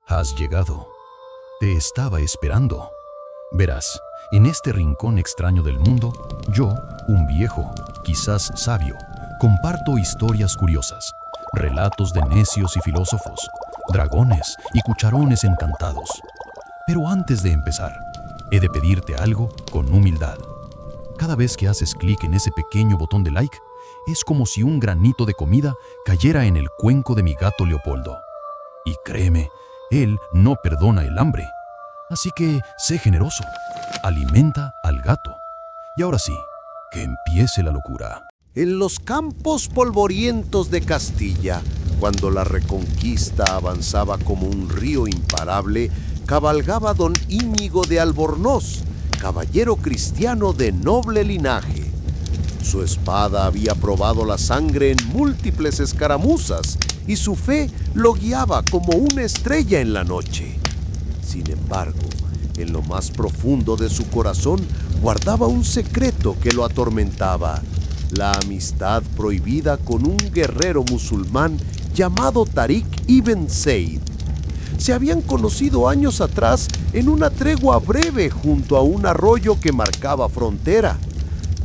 Has llegado. Te estaba esperando. Verás, en este rincón extraño del mundo, yo, un viejo, quizás sabio, comparto historias curiosas, relatos de necios y filósofos, dragones y cucharones encantados. Pero antes de empezar, he de pedirte algo con humildad. Cada vez que haces clic en ese pequeño botón de like, es como si un granito de comida cayera en el cuenco de mi gato Leopoldo. Y créeme, él no perdona el hambre. Así que sé generoso, alimenta al gato. Y ahora sí, que empiece la locura. En los campos polvorientos de Castilla, cuando la Reconquista avanzaba como un río imparable, cabalgaba don Íñigo de Albornoz, caballero cristiano de noble linaje. Su espada había probado la sangre en múltiples escaramuzas y su fe lo guiaba como una estrella en la noche. Sin embargo, en lo más profundo de su corazón guardaba un secreto que lo atormentaba: la amistad prohibida con un guerrero musulmán llamado Tarik ibn Zeid. Se habían conocido años atrás en una tregua breve junto a un arroyo que marcaba frontera.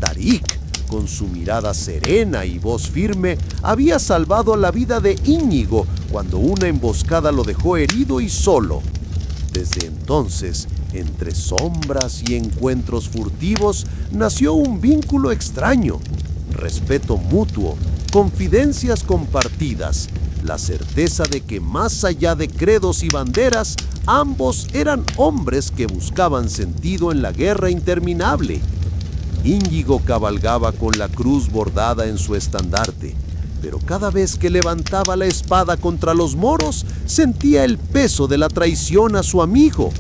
Tarik, con su mirada serena y voz firme, había salvado la vida de Íñigo cuando una emboscada lo dejó herido y solo. Desde entonces, entre sombras y encuentros furtivos, nació un vínculo extraño: respeto mutuo, confidencias compartidas, la certeza de que más allá de credos y banderas, ambos eran hombres que buscaban sentido en la guerra interminable. Íñigo cabalgaba con la cruz bordada en su estandarte, pero cada vez que levantaba la espada contra los moros, sentía el peso de la traición a su amigo.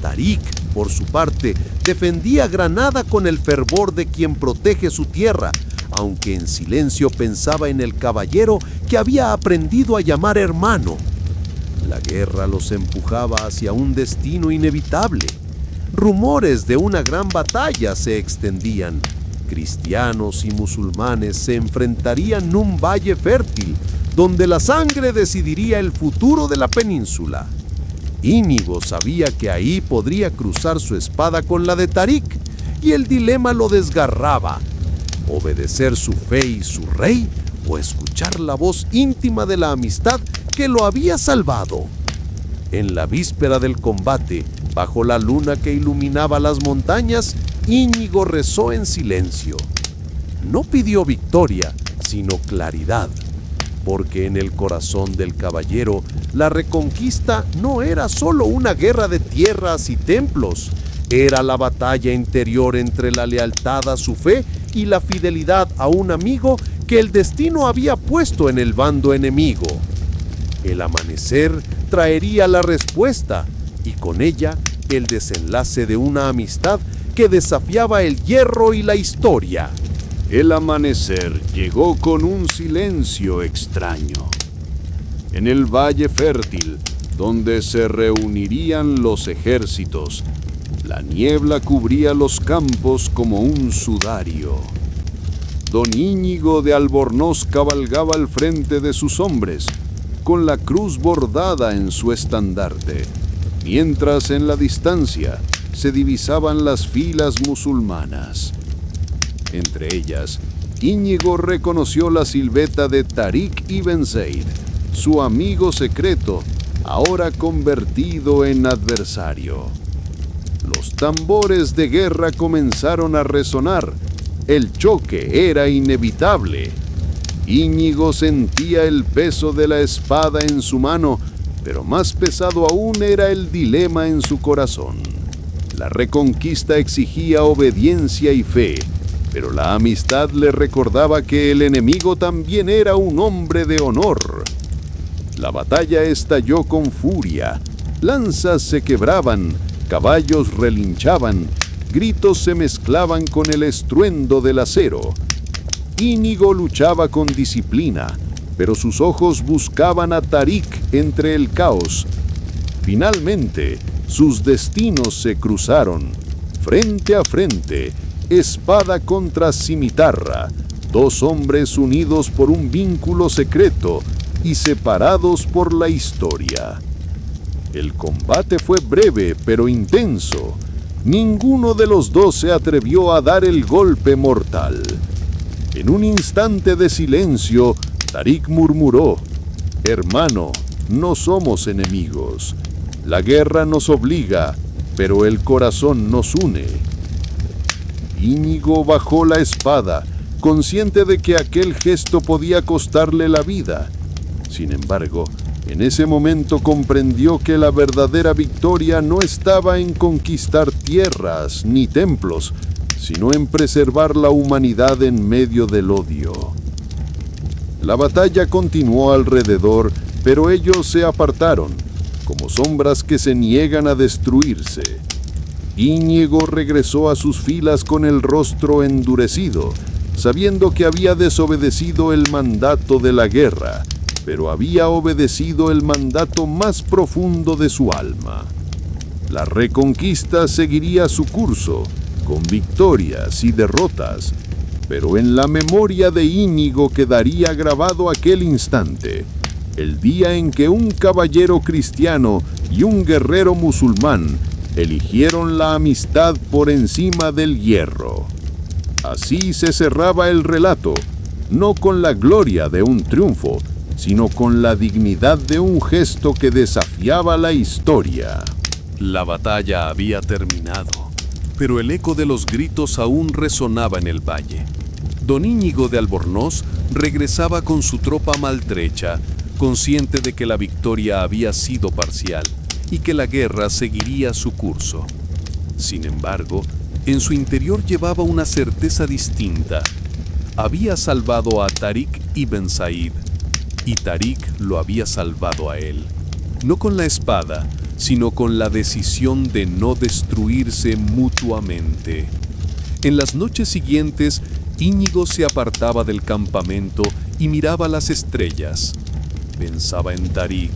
Tarik, por su parte, defendía Granada con el fervor de quien protege su tierra, aunque en silencio pensaba en el caballero que había aprendido a llamar hermano. La guerra los empujaba hacia un destino inevitable. Rumores de una gran batalla se extendían. Cristianos y musulmanes se enfrentarían en un valle fértil, donde la sangre decidiría el futuro de la península. Íñigo sabía que ahí podría cruzar su espada con la de Tarik, y el dilema lo desgarraba: obedecer su fe y su rey, o escuchar la voz íntima de la amistad que lo había salvado. En la víspera del combate, bajo la luna que iluminaba las montañas, Íñigo rezó en silencio. No pidió victoria, sino claridad, porque en el corazón del caballero, la Reconquista no era solo una guerra de tierras y templos, era la batalla interior entre la lealtad a su fe y la fidelidad a un amigo que el destino había puesto en el bando enemigo. El amanecer traería la respuesta, y con ella el desenlace de una amistad que desafiaba el hierro y la historia. El amanecer llegó con un silencio extraño. En el valle fértil, donde se reunirían los ejércitos, la niebla cubría los campos como un sudario. Don Íñigo de Albornoz cabalgaba al frente de sus hombres, con la cruz bordada en su estandarte, mientras en la distancia se divisaban las filas musulmanas. Entre ellas, Íñigo reconoció la silueta de Tarik ibn Zeid, su amigo secreto, ahora convertido en adversario. Los tambores de guerra comenzaron a resonar. El choque era inevitable. Íñigo sentía el peso de la espada en su mano, pero más pesado aún era el dilema en su corazón. La Reconquista exigía obediencia y fe, pero la amistad le recordaba que el enemigo también era un hombre de honor. La batalla estalló con furia. Lanzas se quebraban, caballos relinchaban, gritos se mezclaban con el estruendo del acero. Íñigo luchaba con disciplina, pero sus ojos buscaban a Tarik entre el caos. Finalmente, sus destinos se cruzaron, frente a frente, espada contra cimitarra, dos hombres unidos por un vínculo secreto y separados por la historia. El combate fue breve pero intenso. Ninguno de los dos se atrevió a dar el golpe mortal. En un instante de silencio, Tarik murmuró: «Hermano, no somos enemigos. La guerra nos obliga, pero el corazón nos une». Íñigo bajó la espada, consciente de que aquel gesto podía costarle la vida. Sin embargo, en ese momento comprendió que la verdadera victoria no estaba en conquistar tierras ni templos, sino en preservar la humanidad en medio del odio. La batalla continuó alrededor, pero ellos se apartaron, como sombras que se niegan a destruirse. Íñigo regresó a sus filas con el rostro endurecido, sabiendo que había desobedecido el mandato de la guerra, pero había obedecido el mandato más profundo de su alma. La reconquista seguiría su curso, con victorias y derrotas, pero en la memoria de Íñigo quedaría grabado aquel instante, el día en que un caballero cristiano y un guerrero musulmán eligieron la amistad por encima del hierro. Así se cerraba el relato, no con la gloria de un triunfo, sino con la dignidad de un gesto que desafiaba la historia. La batalla había terminado, pero el eco de los gritos aún resonaba en el valle. Don Íñigo de Albornoz regresaba con su tropa maltrecha, consciente de que la victoria había sido parcial y que la guerra seguiría su curso. Sin embargo, en su interior llevaba una certeza distinta. Había salvado a Tarik ibn Said, y Tarik lo había salvado a él, no con la espada, sino con la decisión de no destruirse mutuamente. En las noches siguientes, Íñigo se apartaba del campamento y miraba las estrellas. Pensaba en Tarik,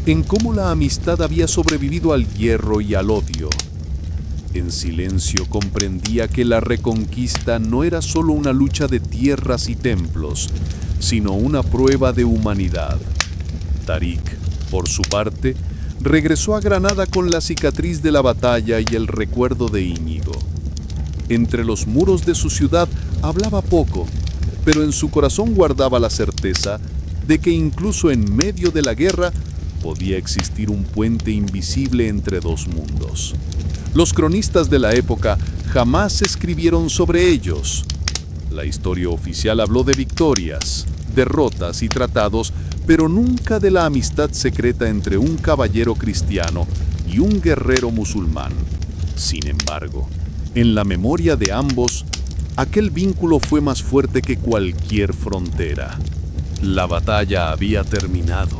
en cómo la amistad había sobrevivido al hierro y al odio. En silencio comprendía que la reconquista no era solo una lucha de tierras y templos, sino una prueba de humanidad. Tarik, por su parte, regresó a Granada con la cicatriz de la batalla y el recuerdo de Íñigo. Entre los muros de su ciudad hablaba poco, pero en su corazón guardaba la certeza de que incluso en medio de la guerra podía existir un puente invisible entre dos mundos. Los cronistas de la época jamás escribieron sobre ellos. La historia oficial habló de victorias, derrotas y tratados, pero nunca de la amistad secreta entre un caballero cristiano y un guerrero musulmán. Sin embargo, en la memoria de ambos, aquel vínculo fue más fuerte que cualquier frontera. La batalla había terminado,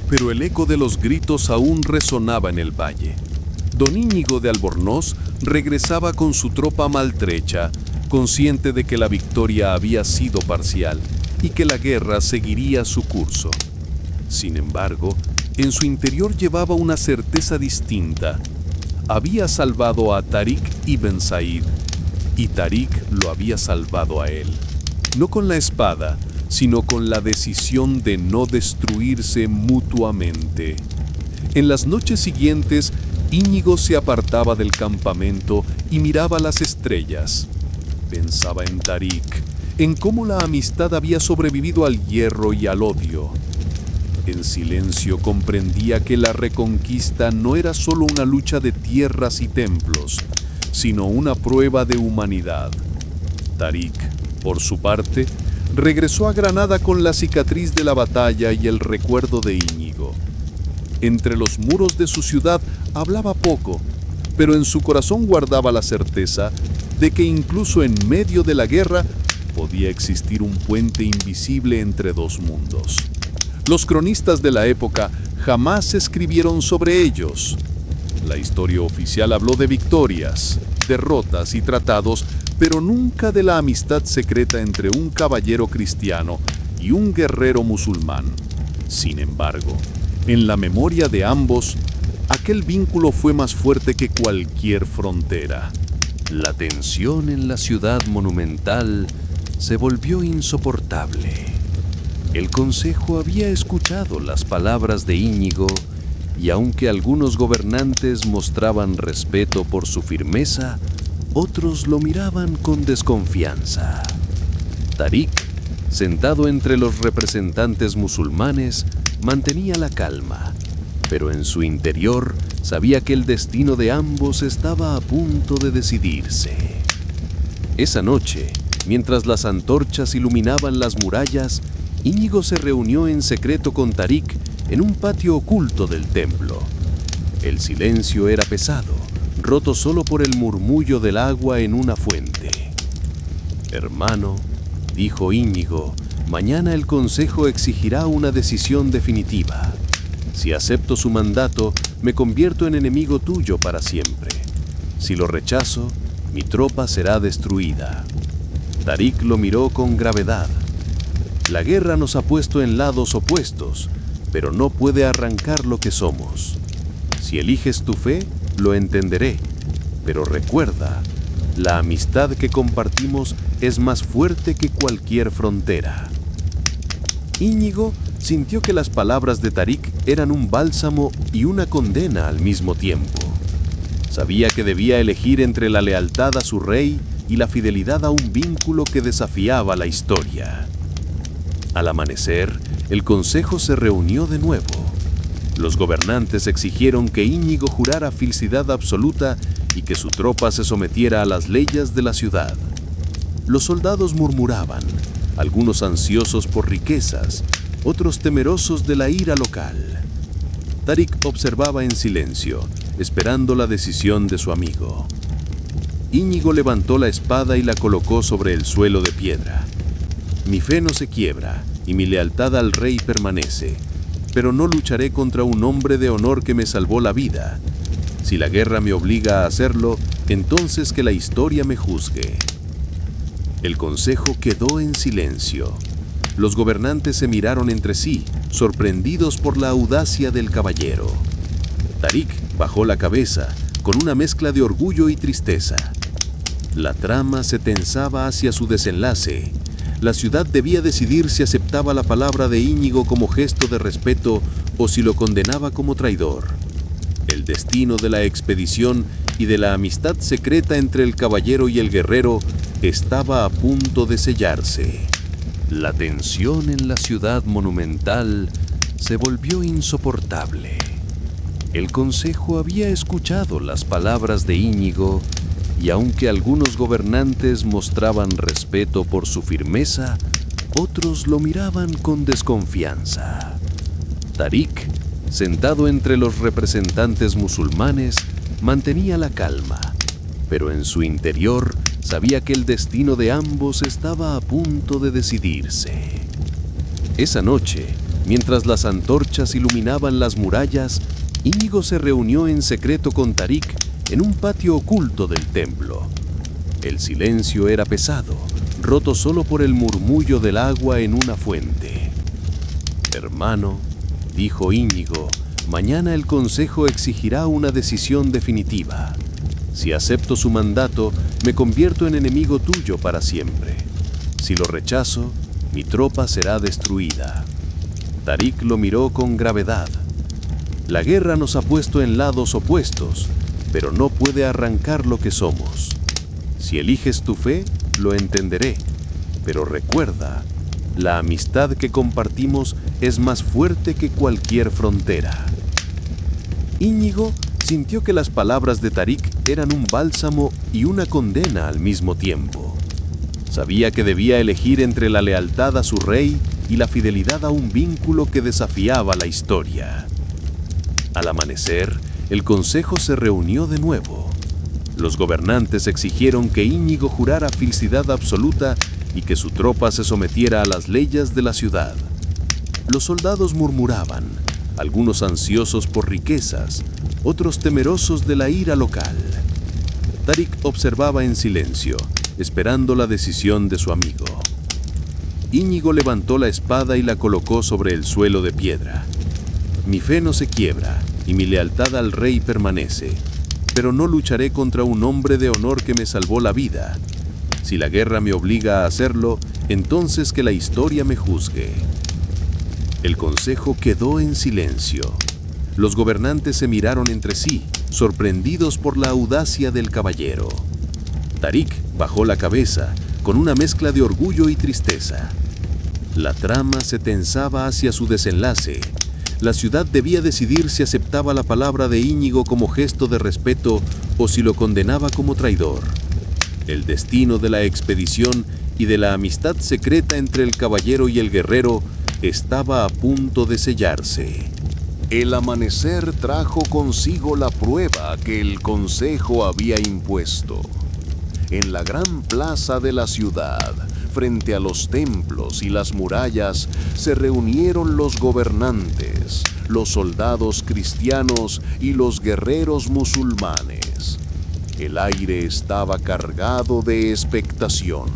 pero el eco de los gritos aún resonaba en el valle. Don Íñigo de Albornoz regresaba con su tropa maltrecha, consciente de que la victoria había sido parcial y que la guerra seguiría su curso. Sin embargo, en su interior llevaba una certeza distinta. Había salvado a Tarik ibn Said, y Tarik lo había salvado a él, no con la espada, sino con la decisión de no destruirse mutuamente. En las noches siguientes, Íñigo se apartaba del campamento y miraba las estrellas. Pensaba en Tarik, en cómo la amistad había sobrevivido al hierro y al odio. En silencio comprendía que la reconquista no era solo una lucha de tierras y templos, sino una prueba de humanidad. Tarik, por su parte, regresó a Granada con la cicatriz de la batalla y el recuerdo de Íñigo. Entre los muros de su ciudad hablaba poco, pero en su corazón guardaba la certeza de que incluso en medio de la guerra podía existir un puente invisible entre dos mundos. Los cronistas de la época jamás escribieron sobre ellos. La historia oficial habló de victorias, derrotas y tratados, pero nunca de la amistad secreta entre un caballero cristiano y un guerrero musulmán. Sin embargo, en la memoria de ambos, aquel vínculo fue más fuerte que cualquier frontera. La tensión en la ciudad monumental se volvió insoportable. El consejo había escuchado las palabras de Íñigo y aunque algunos gobernantes mostraban respeto por su firmeza, otros lo miraban con desconfianza. Tarik, sentado entre los representantes musulmanes, mantenía la calma, pero en su interior sabía que el destino de ambos estaba a punto de decidirse. Esa noche, mientras las antorchas iluminaban las murallas, Íñigo se reunió en secreto con Tarik en un patio oculto del templo. El silencio era pesado, roto solo por el murmullo del agua en una fuente. «Hermano», dijo Íñigo, «mañana el consejo exigirá una decisión definitiva. Si acepto su mandato, me convierto en enemigo tuyo para siempre. Si lo rechazo, mi tropa será destruida». Tarik lo miró con gravedad. «La guerra nos ha puesto en lados opuestos, pero no puede arrancar lo que somos. Si eliges tu fe, lo entenderé, pero recuerda, la amistad que compartimos es más fuerte que cualquier frontera». Íñigo sintió que las palabras de Tarik eran un bálsamo y una condena al mismo tiempo. Sabía que debía elegir entre la lealtad a su rey y la fidelidad a un vínculo que desafiaba la historia. Al amanecer, el consejo se reunió de nuevo. Los gobernantes exigieron que Íñigo jurara felicidad absoluta y que su tropa se sometiera a las leyes de la ciudad. Los soldados murmuraban, algunos ansiosos por riquezas, otros temerosos de la ira local. Tarik observaba en silencio, esperando la decisión de su amigo. Íñigo levantó la espada y la colocó sobre el suelo de piedra. «Mi fe no se quiebra y mi lealtad al rey permanece, pero no lucharé contra un hombre de honor que me salvó la vida. Si la guerra me obliga a hacerlo, entonces que la historia me juzgue». El consejo quedó en silencio. Los gobernantes se miraron entre sí, sorprendidos por la audacia del caballero. Tarik bajó la cabeza, con una mezcla de orgullo y tristeza. La trama se tensaba hacia su desenlace. La ciudad debía decidir si aceptaba la palabra de Íñigo como gesto de respeto o si lo condenaba como traidor. El destino de la expedición y de la amistad secreta entre el caballero y el guerrero estaba a punto de sellarse. La tensión en la ciudad monumental se volvió insoportable. El consejo había escuchado las palabras de Íñigo y aunque algunos gobernantes mostraban respeto por su firmeza, otros lo miraban con desconfianza. Tarik, sentado entre los representantes musulmanes, mantenía la calma, pero en su interior sabía que el destino de ambos estaba a punto de decidirse. Esa noche, mientras las antorchas iluminaban las murallas, Íñigo se reunió en secreto con Tarik en un patio oculto del templo. El silencio era pesado, roto solo por el murmullo del agua en una fuente. «Hermano», dijo Íñigo, «mañana el consejo exigirá una decisión definitiva. Si acepto su mandato, me convierto en enemigo tuyo para siempre. Si lo rechazo, mi tropa será destruida». Tarik lo miró con gravedad. «La guerra nos ha puesto en lados opuestos, pero no puede arrancar lo que somos. Si eliges tu fe, lo entenderé, pero recuerda, la amistad que compartimos es más fuerte que cualquier frontera». Íñigo sintió que las palabras de Tarik eran un bálsamo y una condena al mismo tiempo. Sabía que debía elegir entre la lealtad a su rey y la fidelidad a un vínculo que desafiaba la historia. Al amanecer, el consejo se reunió de nuevo. Los gobernantes exigieron que Íñigo jurara felicidad absoluta y que su tropa se sometiera a las leyes de la ciudad. Los soldados murmuraban, algunos ansiosos por riquezas, otros temerosos de la ira local. Tarik observaba en silencio, esperando la decisión de su amigo. Íñigo levantó la espada y la colocó sobre el suelo de piedra. «Mi fe no se quiebra y mi lealtad al rey permanece, pero no lucharé contra un hombre de honor que me salvó la vida. Si la guerra me obliga a hacerlo, entonces que la historia me juzgue». El consejo quedó en silencio. Los gobernantes se miraron entre sí, sorprendidos por la audacia del caballero. Tarik bajó la cabeza, con una mezcla de orgullo y tristeza. La trama se tensaba hacia su desenlace. La ciudad debía decidir si aceptaba la palabra de Íñigo como gesto de respeto o si lo condenaba como traidor. El destino de la expedición y de la amistad secreta entre el caballero y el guerrero estaba a punto de sellarse. El amanecer trajo consigo la prueba que el consejo había impuesto. En la gran plaza de la ciudad, frente a los templos y las murallas, se reunieron los gobernantes, los soldados cristianos y los guerreros musulmanes. El aire estaba cargado de expectación.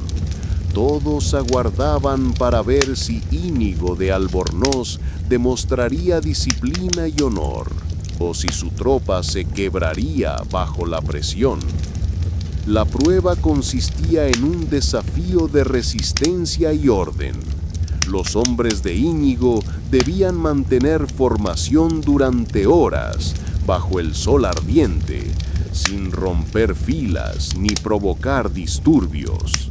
Todos aguardaban para ver si Íñigo de Albornoz demostraría disciplina y honor, o si su tropa se quebraría bajo la presión. La prueba consistía en un desafío de resistencia y orden. Los hombres de Íñigo debían mantener formación durante horas, bajo el sol ardiente, sin romper filas ni provocar disturbios.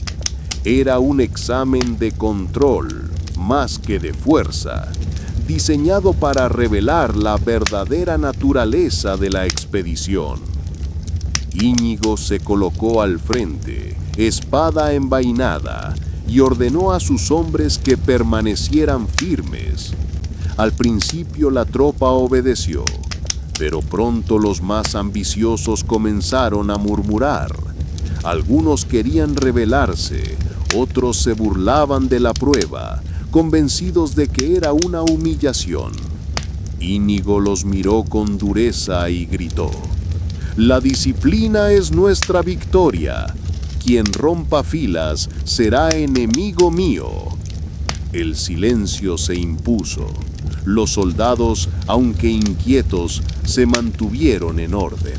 Era un examen de control, más que de fuerza, diseñado para revelar la verdadera naturaleza de la expedición. Íñigo se colocó al frente, espada envainada, y ordenó a sus hombres que permanecieran firmes. Al principio la tropa obedeció, pero pronto los más ambiciosos comenzaron a murmurar. Algunos querían rebelarse, otros se burlaban de la prueba, convencidos de que era una humillación. Íñigo los miró con dureza y gritó: «La disciplina es nuestra victoria. Quien rompa filas será enemigo mío». El silencio se impuso. Los soldados, aunque inquietos, se mantuvieron en orden.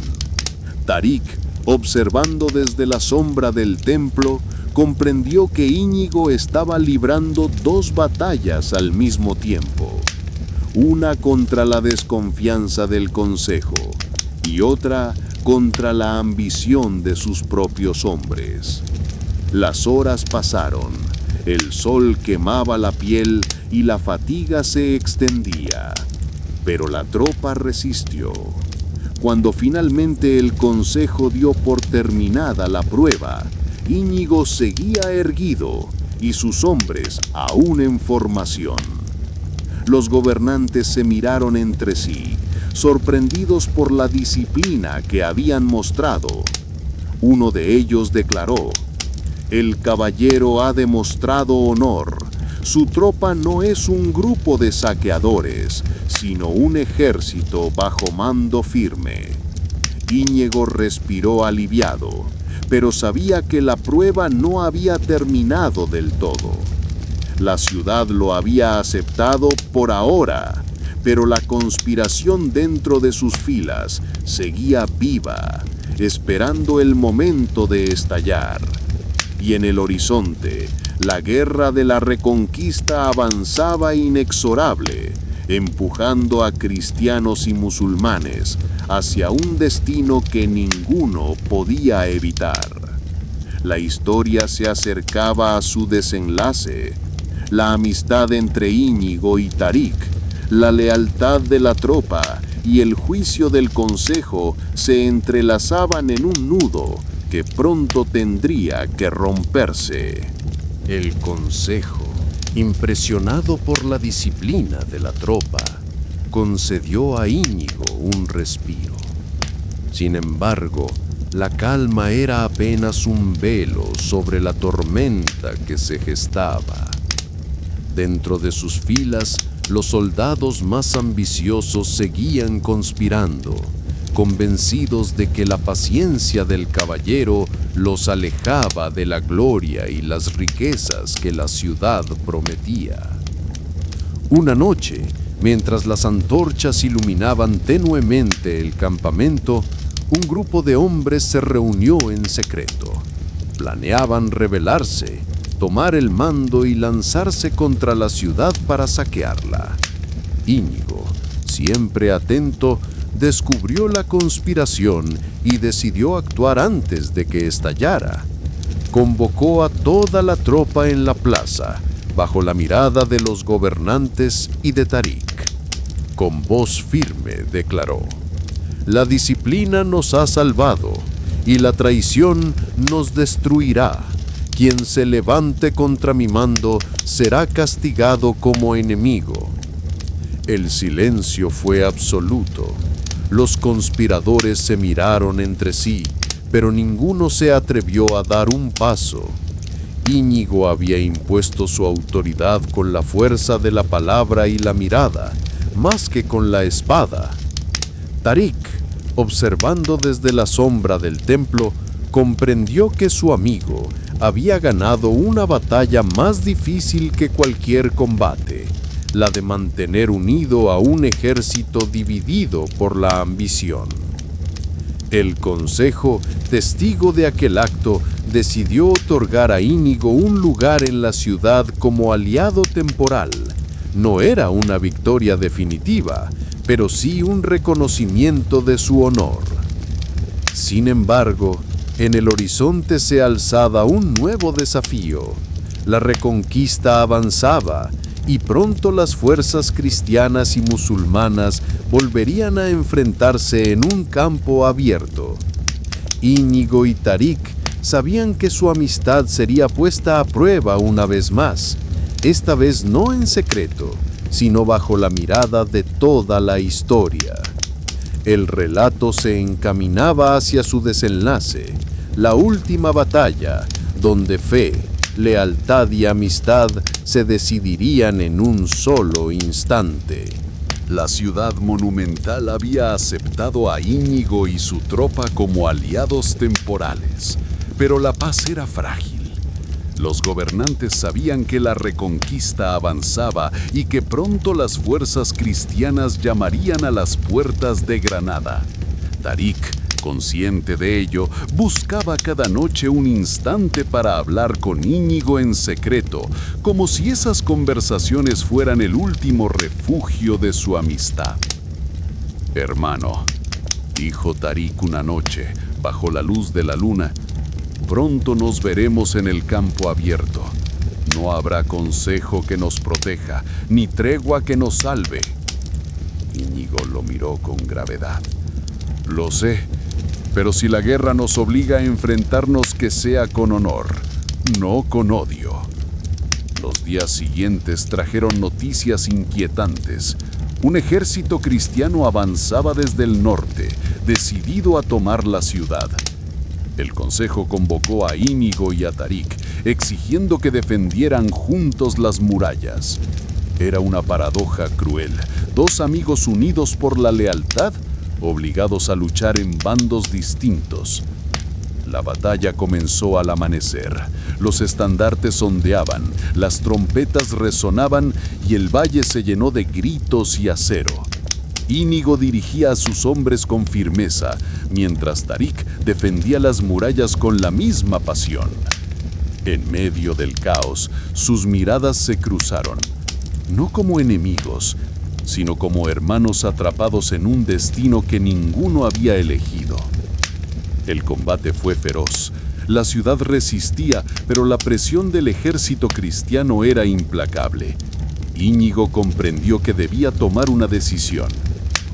Tarik, observando desde la sombra del templo, comprendió que Íñigo estaba librando dos batallas al mismo tiempo. Una contra la desconfianza del consejo y otra contra la ambición de sus propios hombres. Las horas pasaron, el sol quemaba la piel y la fatiga se extendía, pero la tropa resistió. Cuando finalmente el consejo dio por terminada la prueba, Íñigo seguía erguido y sus hombres aún en formación. Los gobernantes se miraron entre sí, sorprendidos por la disciplina que habían mostrado. Uno de ellos declaró: «El caballero ha demostrado honor. Su tropa no es un grupo de saqueadores, sino un ejército bajo mando firme». Íñigo respiró aliviado, pero sabía que la prueba no había terminado del todo. La ciudad lo había aceptado por ahora, pero la conspiración dentro de sus filas seguía viva, esperando el momento de estallar. Y en el horizonte, la guerra de la reconquista avanzaba inexorable, empujando a cristianos y musulmanes hacia un destino que ninguno podía evitar. La historia se acercaba a su desenlace. La amistad entre Íñigo y Tarik, la lealtad de la tropa y el juicio del consejo se entrelazaban en un nudo que pronto tendría que romperse. El consejo, impresionado por la disciplina de la tropa, concedió a Íñigo un respiro. Sin embargo, la calma era apenas un velo sobre la tormenta que se gestaba. Dentro de sus filas, los soldados más ambiciosos seguían conspirando, convencidos de que la paciencia del caballero los alejaba de la gloria y las riquezas que la ciudad prometía. Una noche, mientras las antorchas iluminaban tenuemente el campamento, un grupo de hombres se reunió en secreto. Planeaban rebelarse, tomar el mando y lanzarse contra la ciudad para saquearla. Íñigo, siempre atento, descubrió la conspiración y decidió actuar antes de que estallara. Convocó a toda la tropa en la plaza, bajo la mirada de los gobernantes y de Tarik. Con voz firme declaró: «La disciplina nos ha salvado y la traición nos destruirá. Quien se levante contra mi mando será castigado como enemigo». El silencio fue absoluto. Los conspiradores se miraron entre sí, pero ninguno se atrevió a dar un paso. Íñigo había impuesto su autoridad con la fuerza de la palabra y la mirada, más que con la espada. Tarik, observando desde la sombra del templo, comprendió que su amigo había ganado una batalla más difícil que cualquier combate, la de mantener unido a un ejército dividido por la ambición. El consejo, testigo de aquel acto, decidió otorgar a Íñigo un lugar en la ciudad como aliado temporal. No era una victoria definitiva, pero sí un reconocimiento de su honor. Sin embargo, en el horizonte se alzaba un nuevo desafío. La reconquista avanzaba, y pronto las fuerzas cristianas y musulmanas volverían a enfrentarse en un campo abierto. Íñigo y Tarik sabían que su amistad sería puesta a prueba una vez más, esta vez no en secreto, sino bajo la mirada de toda la historia. El relato se encaminaba hacia su desenlace, la última batalla, donde fe, lealtad y amistad se decidirían en un solo instante. La ciudad monumental había aceptado a Íñigo y su tropa como aliados temporales, pero la paz era frágil. Los gobernantes sabían que la reconquista avanzaba y que pronto las fuerzas cristianas llamarían a las puertas de Granada. Tarik, consciente de ello, buscaba cada noche un instante para hablar con Íñigo en secreto, como si esas conversaciones fueran el último refugio de su amistad. «Hermano», dijo Tarik una noche, bajo la luz de la luna, «pronto nos veremos en el campo abierto. No habrá consejo que nos proteja, ni tregua que nos salve». Íñigo lo miró con gravedad. «Lo sé, pero si la guerra nos obliga a enfrentarnos, que sea con honor, no con odio». Los días siguientes trajeron noticias inquietantes. Un ejército cristiano avanzaba desde el norte, decidido a tomar la ciudad. El consejo convocó a Íñigo y a Tarik, exigiendo que defendieran juntos las murallas. Era una paradoja cruel. Dos amigos unidos por la lealtad, obligados a luchar en bandos distintos. La batalla comenzó al amanecer. Los estandartes ondeaban, las trompetas resonaban y el valle se llenó de gritos y acero. Íñigo dirigía a sus hombres con firmeza, mientras Tarik defendía las murallas con la misma pasión. En medio del caos, sus miradas se cruzaron, no como enemigos, sino como hermanos atrapados en un destino que ninguno había elegido. El combate fue feroz. La ciudad resistía, pero la presión del ejército cristiano era implacable. Íñigo comprendió que debía tomar una decisión: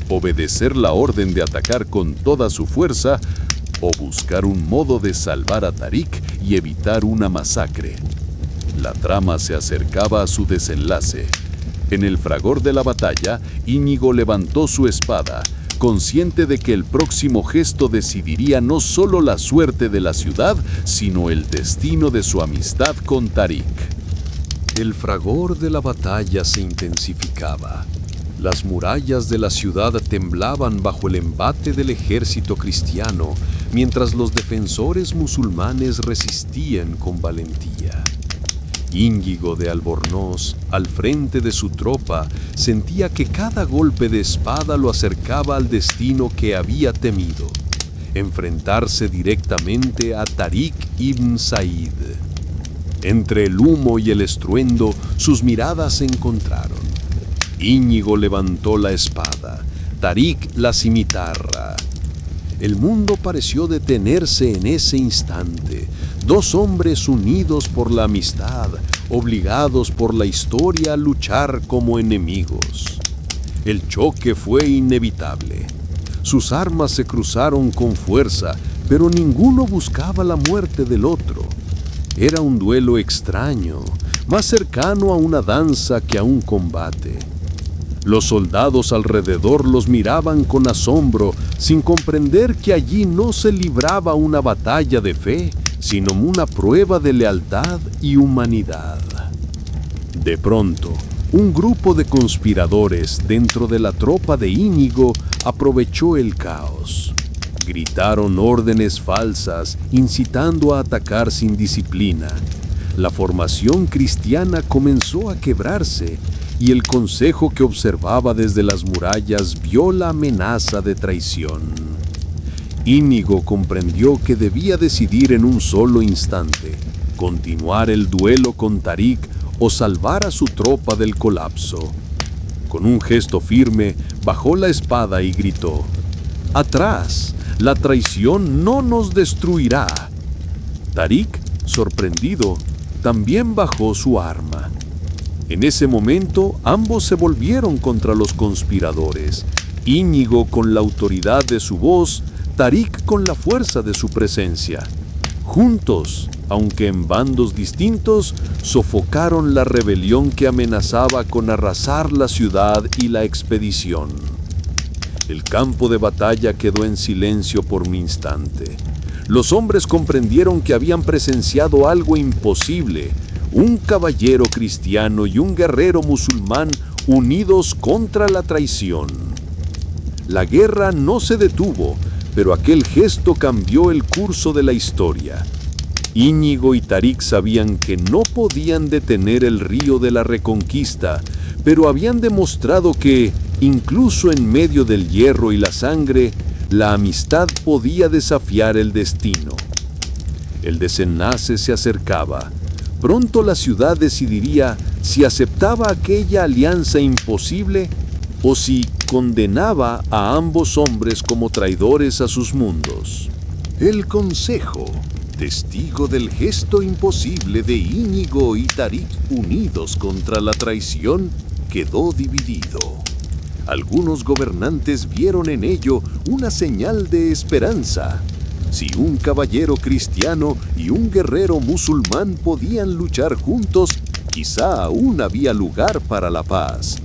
obedecer la orden de atacar con toda su fuerza o buscar un modo de salvar a Tarik y evitar una masacre. La trama se acercaba a su desenlace. En el fragor de la batalla, Íñigo levantó su espada, consciente de que el próximo gesto decidiría no solo la suerte de la ciudad, sino el destino de su amistad con Tarik. El fragor de la batalla se intensificaba. Las murallas de la ciudad temblaban bajo el embate del ejército cristiano, mientras los defensores musulmanes resistían con valentía. Íñigo de Albornoz, al frente de su tropa, sentía que cada golpe de espada lo acercaba al destino que había temido: enfrentarse directamente a Tarik ibn Said. Entre el humo y el estruendo, sus miradas se encontraron. Íñigo levantó la espada, Tarik la cimitarra. El mundo pareció detenerse en ese instante. Dos hombres unidos por la amistad, obligados por la historia a luchar como enemigos. El choque fue inevitable. Sus armas se cruzaron con fuerza, pero ninguno buscaba la muerte del otro. Era un duelo extraño, más cercano a una danza que a un combate. Los soldados alrededor los miraban con asombro, sin comprender que allí no se libraba una batalla de fe, sino una prueba de lealtad y humanidad. De pronto, un grupo de conspiradores dentro de la tropa de Íñigo aprovechó el caos. Gritaron órdenes falsas, incitando a atacar sin disciplina. La formación cristiana comenzó a quebrarse, y el consejo que observaba desde las murallas vio la amenaza de traición. Íñigo comprendió que debía decidir en un solo instante: continuar el duelo con Tarik o salvar a su tropa del colapso. Con un gesto firme, bajó la espada y gritó: «¡Atrás! La traición no nos destruirá». Tarik, sorprendido, también bajó su arma. En ese momento, ambos se volvieron contra los conspiradores. Íñigo con la autoridad de su voz, Tarik con la fuerza de su presencia. Juntos, aunque en bandos distintos, sofocaron la rebelión que amenazaba con arrasar la ciudad y la expedición. El campo de batalla quedó en silencio por un instante. Los hombres comprendieron que habían presenciado algo imposible: un caballero cristiano y un guerrero musulmán unidos contra la traición. La guerra no se detuvo, pero aquel gesto cambió el curso de la historia. Íñigo y Tarik sabían que no podían detener el río de la reconquista, pero habían demostrado que, incluso en medio del hierro y la sangre, la amistad podía desafiar el destino. El desenlace se acercaba. Pronto la ciudad decidiría si aceptaba aquella alianza imposible o si condenaba a ambos hombres como traidores a sus mundos. El consejo, testigo del gesto imposible de Íñigo y Tarik unidos contra la traición, quedó dividido. Algunos gobernantes vieron en ello una señal de esperanza. Si un caballero cristiano y un guerrero musulmán podían luchar juntos, quizá aún había lugar para la paz.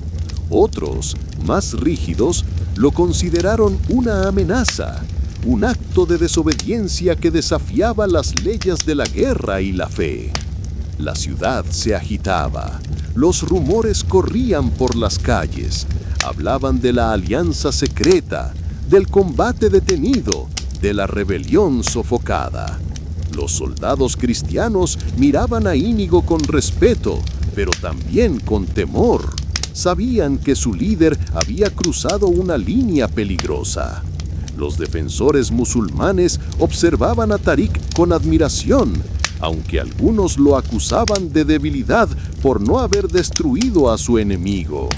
Otros, más rígidos, lo consideraron una amenaza, un acto de desobediencia que desafiaba las leyes de la guerra y la fe. La ciudad se agitaba, los rumores corrían por las calles, hablaban de la alianza secreta, del combate detenido, de la rebelión sofocada. Los soldados cristianos miraban a Íñigo con respeto, pero también con temor. Sabían que su líder había cruzado una línea peligrosa. Los defensores musulmanes observaban a Tarik con admiración, aunque algunos lo acusaban de debilidad por no haber destruido a su enemigo.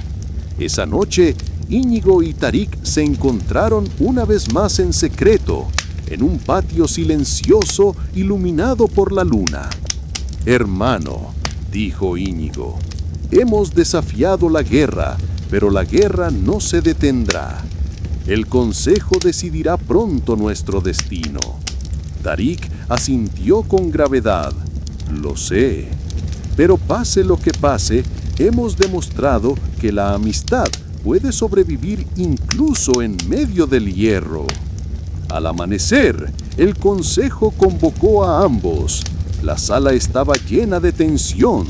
Esa noche, Íñigo y Tarik se encontraron una vez más en secreto, en un patio silencioso iluminado por la luna. «Hermano», dijo Íñigo, «hemos desafiado la guerra, pero la guerra no se detendrá. El consejo decidirá pronto nuestro destino». Tarik asintió con gravedad. «Lo sé, pero pase lo que pase, hemos demostrado que la amistad puede sobrevivir incluso en medio del hierro». Al amanecer, el consejo convocó a ambos. La sala estaba llena de tensión.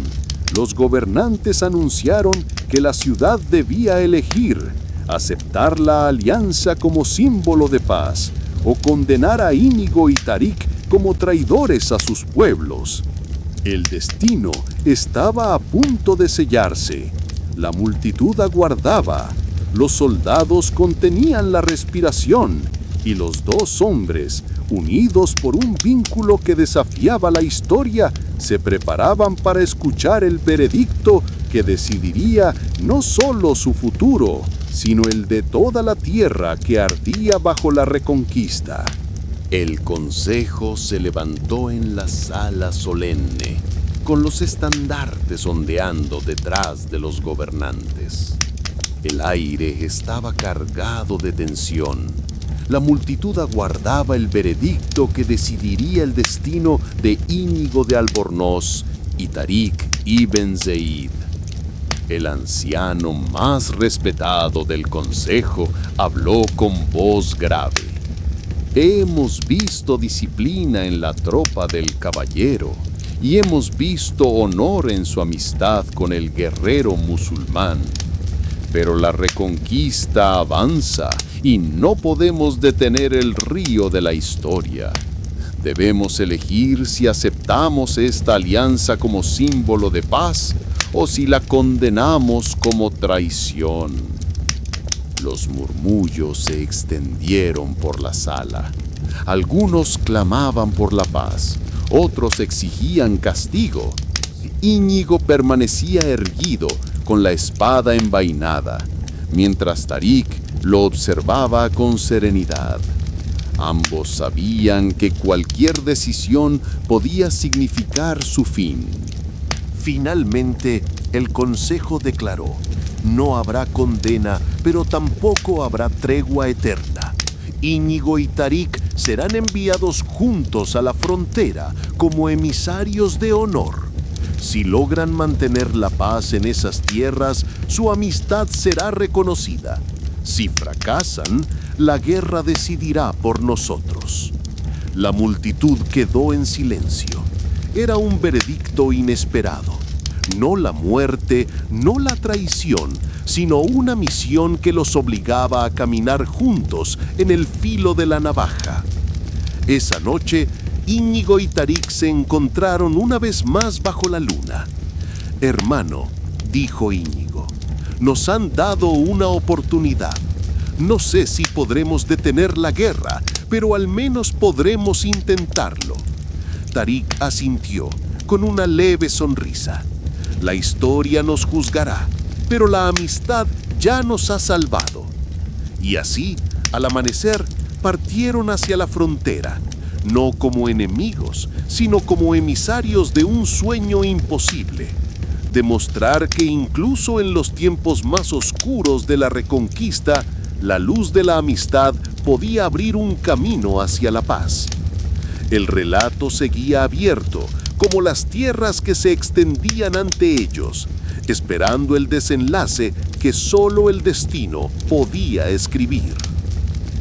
Los gobernantes anunciaron que la ciudad debía elegir: aceptar la alianza como símbolo de paz o condenar a Íñigo y Tarik como traidores a sus pueblos. El destino estaba a punto de sellarse. La multitud aguardaba. Los soldados contenían la respiración. Y los dos hombres, unidos por un vínculo que desafiaba la historia, se preparaban para escuchar el veredicto que decidiría no solo su futuro, sino el de toda la tierra que ardía bajo la Reconquista. El consejo se levantó en la sala solemne, con los estandartes ondeando detrás de los gobernantes. El aire estaba cargado de tensión. La multitud aguardaba el veredicto que decidiría el destino de Íñigo de Albornoz y Tarik ibn Zeid. El anciano más respetado del consejo habló con voz grave. Hemos visto disciplina en la tropa del caballero y hemos visto honor en su amistad con el guerrero musulmán. Pero la Reconquista avanza y no podemos detener el río de la historia. Debemos elegir si aceptamos esta alianza como símbolo de paz o si la condenamos como traición. Los murmullos se extendieron por la sala. Algunos clamaban por la paz, otros exigían castigo. Íñigo permanecía erguido, con la espada envainada, mientras Tarik lo observaba con serenidad. Ambos sabían que cualquier decisión podía significar su fin. Finalmente, el consejo declaró: no habrá condena, pero tampoco habrá tregua eterna. Íñigo y Tarik serán enviados juntos a la frontera como emisarios de honor. Si logran mantener la paz en esas tierras, su amistad será reconocida. Si fracasan, la guerra decidirá por nosotros. La multitud quedó en silencio. Era un veredicto inesperado. No la muerte, no la traición, sino una misión que los obligaba a caminar juntos en el filo de la navaja. Esa noche, Íñigo y Tarik se encontraron una vez más bajo la luna. «Hermano», dijo Íñigo, «nos han dado una oportunidad. No sé si podremos detener la guerra, pero al menos podremos intentarlo». Tarik asintió, con una leve sonrisa. «La historia nos juzgará, pero la amistad ya nos ha salvado». Y así, al amanecer, partieron hacia la frontera, no como enemigos, sino como emisarios de un sueño imposible. Demostrar que incluso en los tiempos más oscuros de la Reconquista, la luz de la amistad podía abrir un camino hacia la paz. El relato seguía abierto, como las tierras que se extendían ante ellos, esperando el desenlace que solo el destino podía escribir.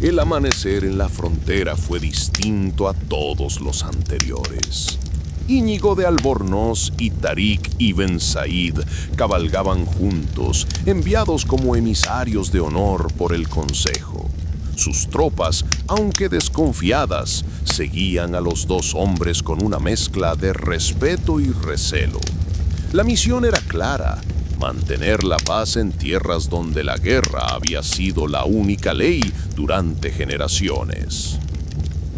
El amanecer en la frontera fue distinto a todos los anteriores. Íñigo de Albornoz y Tarik ibn Zeid cabalgaban juntos, enviados como emisarios de honor por el consejo. Sus tropas, aunque desconfiadas, seguían a los dos hombres con una mezcla de respeto y recelo. La misión era clara: mantener la paz en tierras donde la guerra había sido la única ley durante generaciones.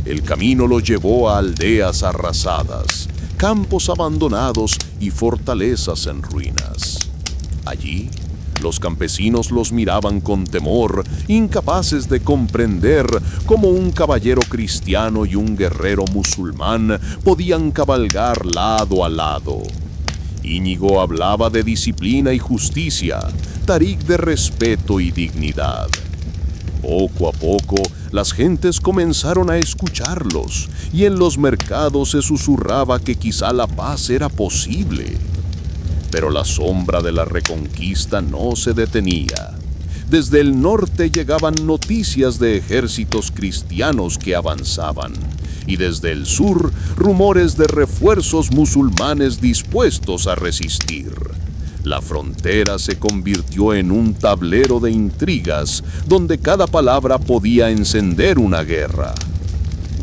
El camino los llevó a aldeas arrasadas, campos abandonados y fortalezas en ruinas. Allí, los campesinos los miraban con temor, incapaces de comprender cómo un caballero cristiano y un guerrero musulmán podían cabalgar lado a lado. Íñigo hablaba de disciplina y justicia, Tarik de respeto y dignidad. Poco a poco, las gentes comenzaron a escucharlos, y en los mercados se susurraba que quizá la paz era posible. Pero la sombra de la Reconquista no se detenía. Desde el norte llegaban noticias de ejércitos cristianos que avanzaban, y desde el sur, rumores de refuerzos musulmanes dispuestos a resistir. La frontera se convirtió en un tablero de intrigas, donde cada palabra podía encender una guerra.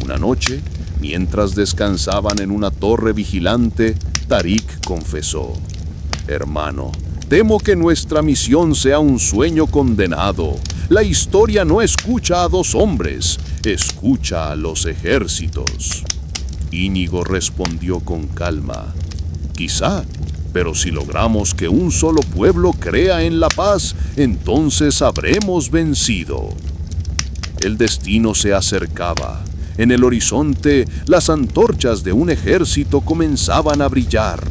Una noche, mientras descansaban en una torre vigilante, Tarik confesó: «Hermano, temo que nuestra misión sea un sueño condenado. La historia no escucha a dos hombres. escucha a los ejércitos. Íñigo respondió con calma: quizá, pero si logramos que un solo pueblo crea en la paz, entonces habremos vencido. El destino se acercaba. En el horizonte, las antorchas de un ejército comenzaban a brillar.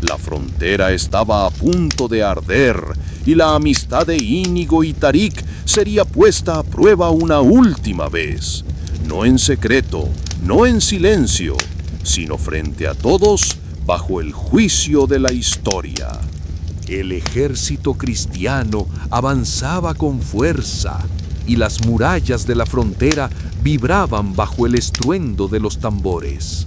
La frontera estaba a punto de arder y la amistad de Íñigo y Tarik sería puesta a prueba una última vez. No en secreto, no en silencio, sino frente a todos, bajo el juicio de la historia. El ejército cristiano avanzaba con fuerza y las murallas de la frontera vibraban bajo el estruendo de los tambores.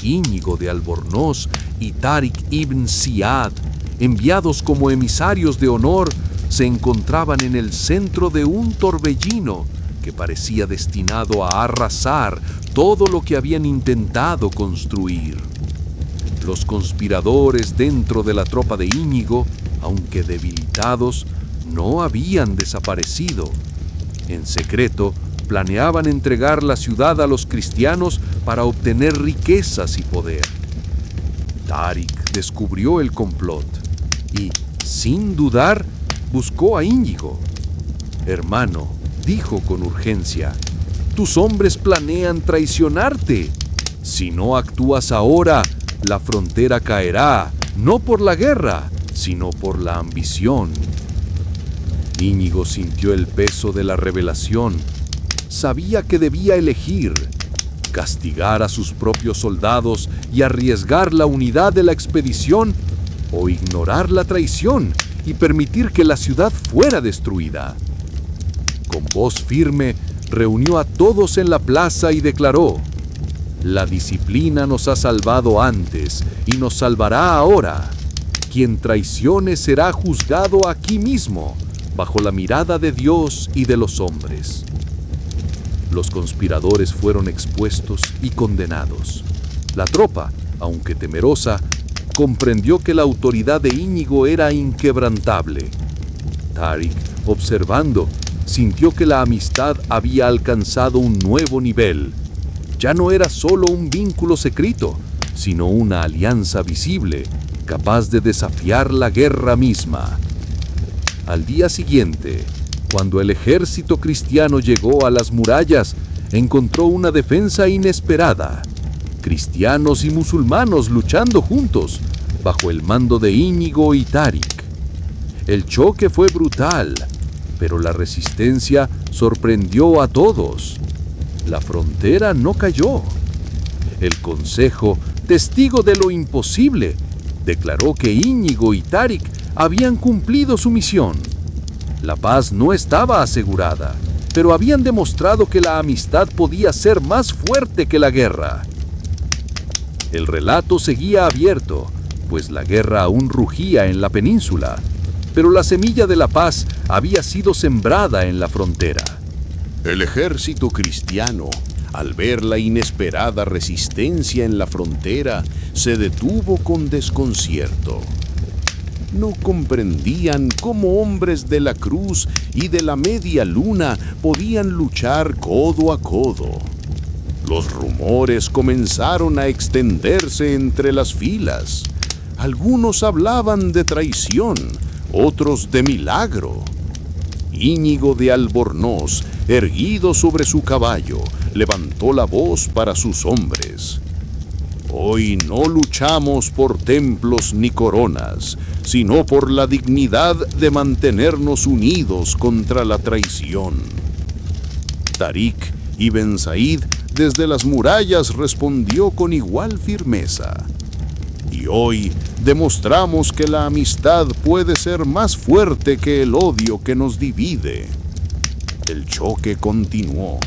Íñigo de Albornoz y Tarik ibn Ziyad, enviados como emisarios de honor, se encontraban en el centro de un torbellino que parecía destinado a arrasar todo lo que habían intentado construir. Los conspiradores dentro de la tropa de Íñigo, aunque debilitados, no habían desaparecido. En secreto, planeaban entregar la ciudad a los cristianos para obtener riquezas y poder. Tarik descubrió el complot y, sin dudar, buscó a Íñigo. «Hermano», dijo con urgencia, «tus hombres planean traicionarte. Si no actúas ahora, la frontera caerá, no por la guerra, sino por la ambición». Íñigo sintió el peso de la revelación. Sabía que debía elegir: castigar a sus propios soldados y arriesgar la unidad de la expedición, o ignorar la traición y permitir que la ciudad fuera destruida. Con voz firme, reunió a todos en la plaza y declaró: «La disciplina nos ha salvado antes y nos salvará ahora. Quien traicione será juzgado aquí mismo, bajo la mirada de Dios y de los hombres». Los conspiradores fueron expuestos y condenados. La tropa, aunque temerosa, comprendió que la autoridad de Íñigo era inquebrantable. Tarik, observando, sintió que la amistad había alcanzado un nuevo nivel. Ya no era solo un vínculo secreto, sino una alianza visible, capaz de desafiar la guerra misma. Al día siguiente, cuando el ejército cristiano llegó a las murallas, encontró una defensa inesperada. Cristianos y musulmanos luchando juntos, bajo el mando de Íñigo y Tarik. El choque fue brutal, pero la resistencia sorprendió a todos. La frontera no cayó. El consejo, testigo de lo imposible, declaró que Íñigo y Tarik habían cumplido su misión. La paz no estaba asegurada, pero habían demostrado que la amistad podía ser más fuerte que la guerra. El relato seguía abierto, pues la guerra aún rugía en la península, pero la semilla de la paz había sido sembrada en la frontera. El ejército cristiano, al ver la inesperada resistencia en la frontera, se detuvo con desconcierto. No comprendían cómo hombres de la cruz y de la media luna podían luchar codo a codo. Los rumores comenzaron a extenderse entre las filas. Algunos hablaban de traición, otros de milagro. Íñigo de Albornoz, erguido sobre su caballo, levantó la voz para sus hombres. Hoy no luchamos por templos ni coronas, sino por la dignidad de mantenernos unidos contra la traición. Tarik ibn Said desde las murallas respondió con igual firmeza. Y hoy demostramos que la amistad puede ser más fuerte que el odio que nos divide. El choque continuó,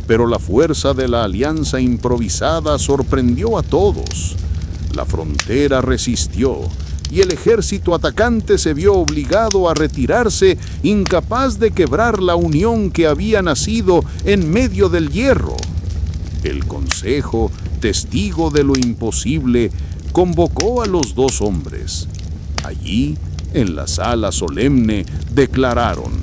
pero la fuerza de la alianza improvisada sorprendió a todos. La frontera resistió y el ejército atacante se vio obligado a retirarse, incapaz de quebrar la unión que había nacido en medio del hierro. El consejo, testigo de lo imposible, convocó a los dos hombres. Allí, en la sala solemne, declararon: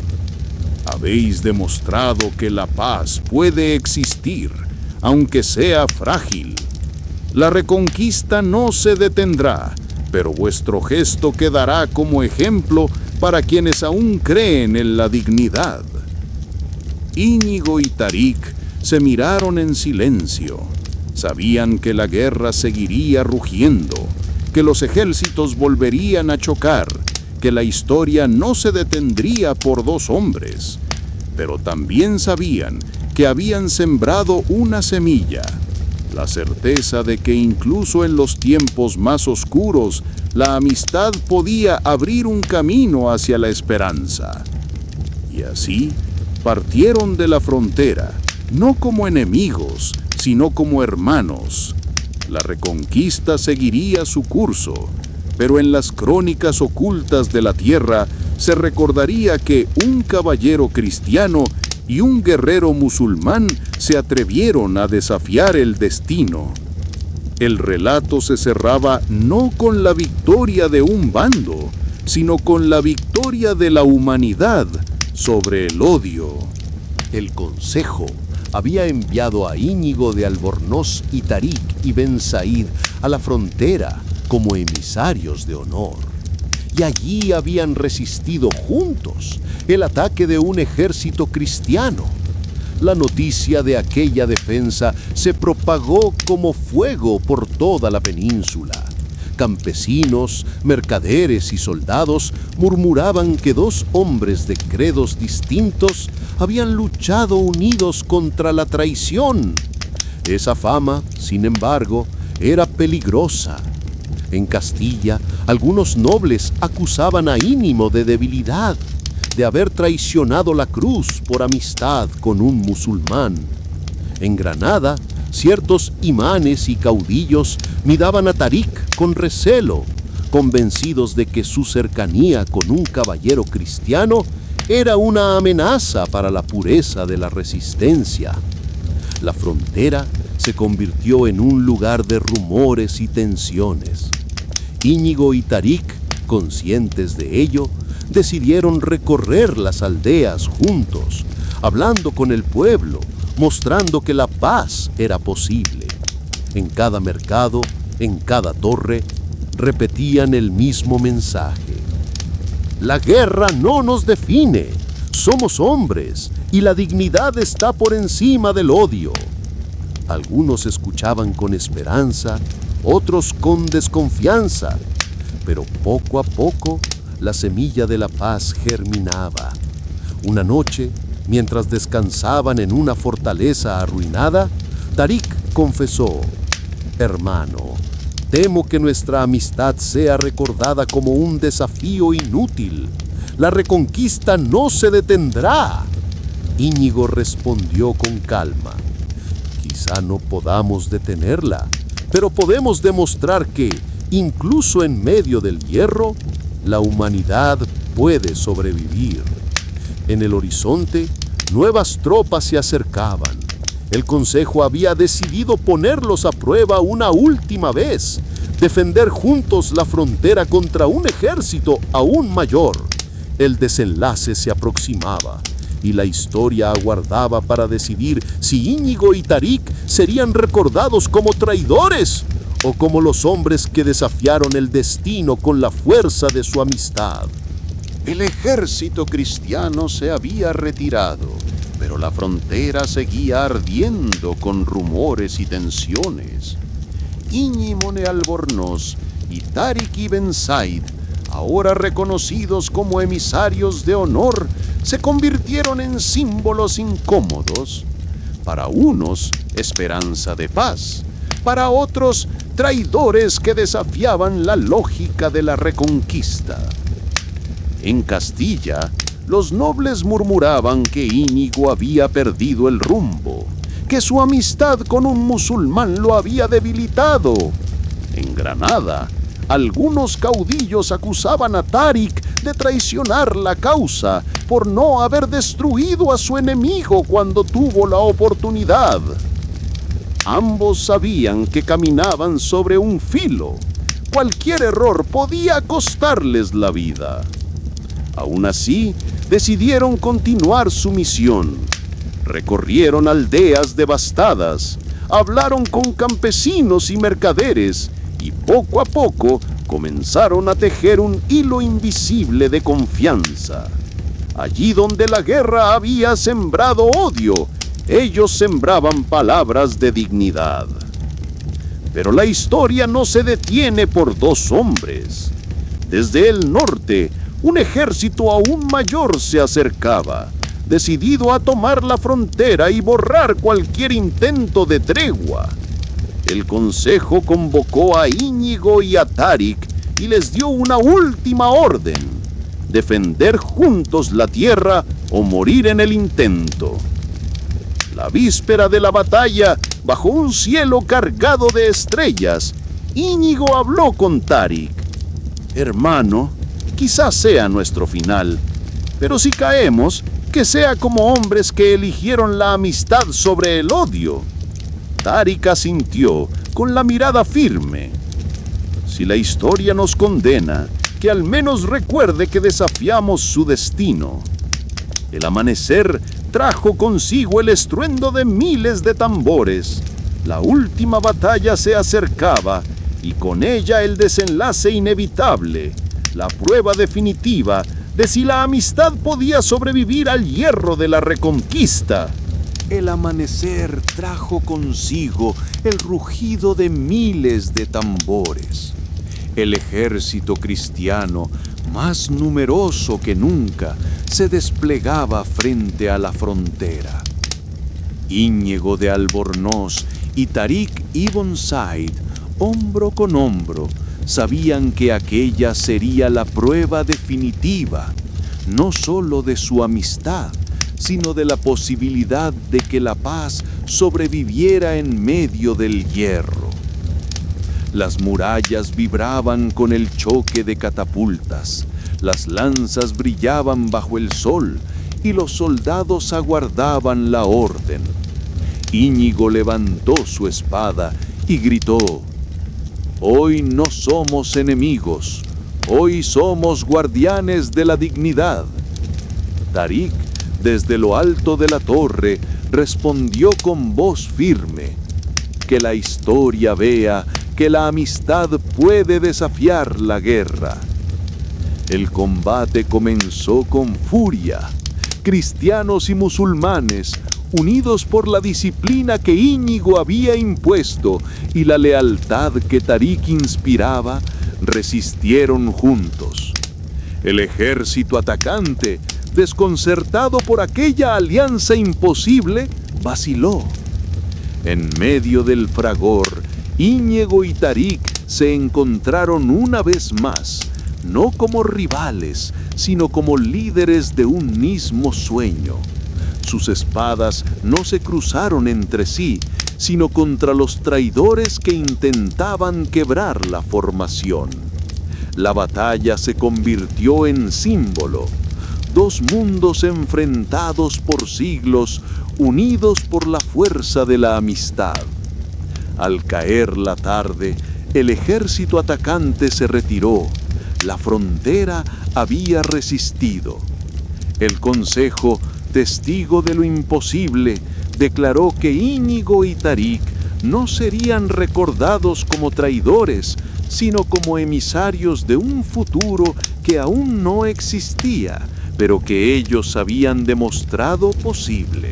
Habéis demostrado que la paz puede existir, aunque sea frágil. La reconquista no se detendrá, pero vuestro gesto quedará como ejemplo para quienes aún creen en la dignidad. Íñigo y Tarik se miraron en silencio. Sabían que la guerra seguiría rugiendo, que los ejércitos volverían a chocar, que la historia no se detendría por dos hombres. Pero también sabían que habían sembrado una semilla, la certeza de que incluso en los tiempos más oscuros, la amistad podía abrir un camino hacia la esperanza. Y así partieron de la frontera, no como enemigos, sino como hermanos. La reconquista seguiría su curso, pero en las crónicas ocultas de la tierra se recordaría que un caballero cristiano y un guerrero musulmán se atrevieron a desafiar el destino. El relato se cerraba no con la victoria de un bando, sino con la victoria de la humanidad sobre el odio. El consejo había enviado a Íñigo de Albornoz y Tarik y Ben Said a la frontera como emisarios de honor. Y allí habían resistido juntos el ataque de un ejército cristiano. La noticia de aquella defensa se propagó como fuego por toda la península. Campesinos, mercaderes y soldados murmuraban que dos hombres de credos distintos habían luchado unidos contra la traición. Esa fama, sin embargo, era peligrosa. En Castilla, algunos nobles acusaban a Íñigo de debilidad, de haber traicionado la cruz por amistad con un musulmán. En Granada, ciertos imanes y caudillos miraban a Tarik con recelo, convencidos de que su cercanía con un caballero cristiano era una amenaza para la pureza de la resistencia. La frontera se convirtió en un lugar de rumores y tensiones. Íñigo y Tarik, conscientes de ello, decidieron recorrer las aldeas juntos, hablando con el pueblo, mostrando que la paz era posible. En cada mercado, en cada torre, repetían el mismo mensaje. La guerra no nos define, somos hombres y la dignidad está por encima del odio. Algunos escuchaban con esperanza, otros con desconfianza, pero poco a poco la semilla de la paz germinaba. Una noche, mientras descansaban en una fortaleza arruinada, Tarik confesó: «Hermano, temo que nuestra amistad sea recordada como un desafío inútil. La reconquista no se detendrá». Íñigo respondió con calma: «Quizá no podamos detenerla, pero podemos demostrar que, incluso en medio del hierro, la humanidad puede sobrevivir». En el horizonte, nuevas tropas se acercaban. El consejo había decidido ponerlos a prueba una última vez, defender juntos la frontera contra un ejército aún mayor. El desenlace se aproximaba y la historia aguardaba para decidir si Íñigo y Tarik serían recordados como traidores o como los hombres que desafiaron el destino con la fuerza de su amistad. El ejército cristiano se había retirado, pero la frontera seguía ardiendo con rumores y tensiones. Íñigo de Albornoz y Tarik ibn Said, ahora reconocidos como emisarios de honor, se convirtieron en símbolos incómodos. Para unos, esperanza de paz; para otros, traidores que desafiaban la lógica de la reconquista. En Castilla, los nobles murmuraban que Íñigo había perdido el rumbo, que su amistad con un musulmán lo había debilitado. En Granada, algunos caudillos acusaban a Tarik de traicionar la causa por no haber destruido a su enemigo cuando tuvo la oportunidad. Ambos sabían que caminaban sobre un filo. Cualquier error podía costarles la vida. Aún así, decidieron continuar su misión. Recorrieron aldeas devastadas, hablaron con campesinos y mercaderes y poco a poco comenzaron a tejer un hilo invisible de confianza. Allí donde la guerra había sembrado odio, ellos sembraban palabras de dignidad. Pero la historia no se detiene por dos hombres. Desde el norte, un ejército aún mayor se acercaba, decidido a tomar la frontera y borrar cualquier intento de tregua. El consejo convocó a Íñigo y a Tarik y les dio una última orden: defender juntos la tierra o morir en el intento. La víspera de la batalla, bajo un cielo cargado de estrellas, Íñigo habló con Tarik. Hermano, quizás sea nuestro final, pero si caemos, que sea como hombres que eligieron la amistad sobre el odio. Tarik asintió con la mirada firme. Si la historia nos condena, que al menos recuerde que desafiamos su destino. El amanecer trajo consigo el estruendo de miles de tambores. La última batalla se acercaba y con ella el desenlace inevitable, la prueba definitiva de si la amistad podía sobrevivir al hierro de la reconquista. El amanecer trajo consigo el rugido de miles de tambores. El ejército cristiano, más numeroso que nunca, se desplegaba frente a la frontera. Íñigo de Albornoz y Tarik ibn Said, hombro con hombro, sabían que aquella sería la prueba definitiva, no solo de su amistad, sino de la posibilidad de que la paz sobreviviera en medio del hierro. Las murallas vibraban con el choque de catapultas, las lanzas brillaban bajo el sol y los soldados aguardaban la orden. Íñigo levantó su espada y gritó: «Hoy no somos enemigos, hoy somos guardianes de la dignidad». Tarik, desde lo alto de la torre, respondió con voz firme: «Que la historia vea que la amistad puede desafiar la guerra». El combate comenzó con furia. Cristianos y musulmanes, unidos por la disciplina que Íñigo había impuesto y la lealtad que Tarik inspiraba, resistieron juntos. El ejército atacante, desconcertado por aquella alianza imposible, vaciló. En medio del fragor, Íñigo y Tarik se encontraron una vez más, no como rivales, sino como líderes de un mismo sueño. Sus espadas no se cruzaron entre sí, sino contra los traidores que intentaban quebrar la formación. La batalla se convirtió en símbolo. Dos mundos enfrentados por siglos, unidos por la fuerza de la amistad. Al caer la tarde, el ejército atacante se retiró. La frontera había resistido. El consejo, testigo de lo imposible, declaró que Íñigo y Tarik no serían recordados como traidores, sino como emisarios de un futuro que aún no existía, pero que ellos habían demostrado posible.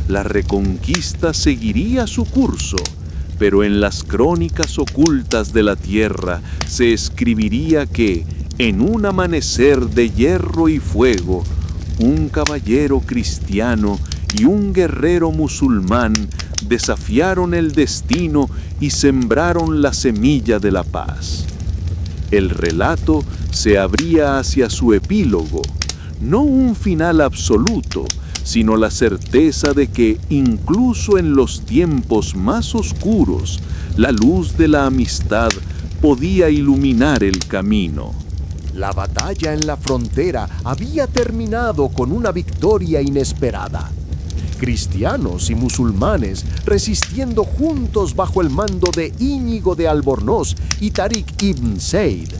La reconquista seguiría su curso, pero en las crónicas ocultas de la tierra se escribiría que, en un amanecer de hierro y fuego, un caballero cristiano y un guerrero musulmán desafiaron el destino y sembraron la semilla de la paz. El relato se abría hacia su epílogo, no un final absoluto, sino la certeza de que, incluso en los tiempos más oscuros, la luz de la amistad podía iluminar el camino. La batalla en la frontera había terminado con una victoria inesperada. Cristianos y musulmanes resistiendo juntos bajo el mando de Íñigo de Albornoz y Tarik ibn Said.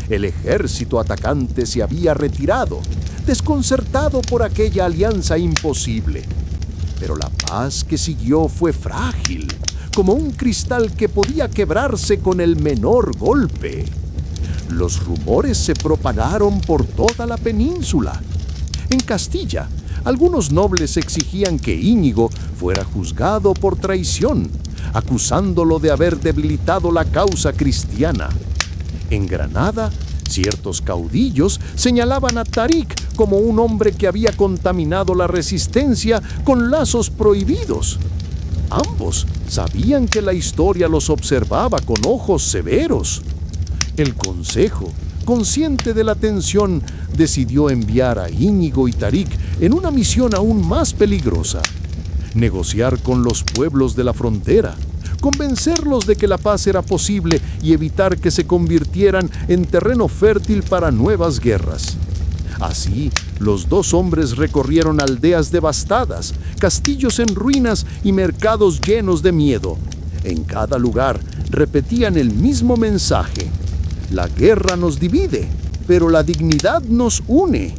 El ejército atacante se había retirado, desconcertado por aquella alianza imposible. Pero la paz que siguió fue frágil, como un cristal que podía quebrarse con el menor golpe. Los rumores se propagaron por toda la península. En Castilla, algunos nobles exigían que Íñigo fuera juzgado por traición, acusándolo de haber debilitado la causa cristiana. En Granada, ciertos caudillos señalaban a Tarik como un hombre que había contaminado la resistencia con lazos prohibidos. Ambos sabían que la historia los observaba con ojos severos. El consejo, consciente de la tensión, decidió enviar a Íñigo y Tarik en una misión aún más peligrosa: negociar con los pueblos de la frontera, convencerlos de que la paz era posible y evitar que se convirtieran en terreno fértil para nuevas guerras. Así, los dos hombres recorrieron aldeas devastadas, castillos en ruinas y mercados llenos de miedo. En cada lugar repetían el mismo mensaje: la guerra nos divide, pero la dignidad nos une.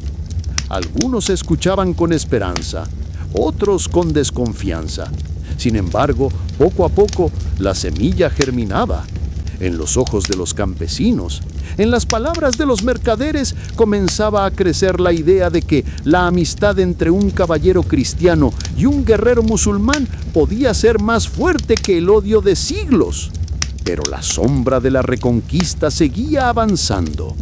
Algunos escuchaban con esperanza, otros con desconfianza. Sin embargo, poco a poco, la semilla germinaba. En los ojos de los campesinos, en las palabras de los mercaderes, comenzaba a crecer la idea de que la amistad entre un caballero cristiano y un guerrero musulmán podía ser más fuerte que el odio de siglos. Pero la sombra de la reconquista seguía avanzando.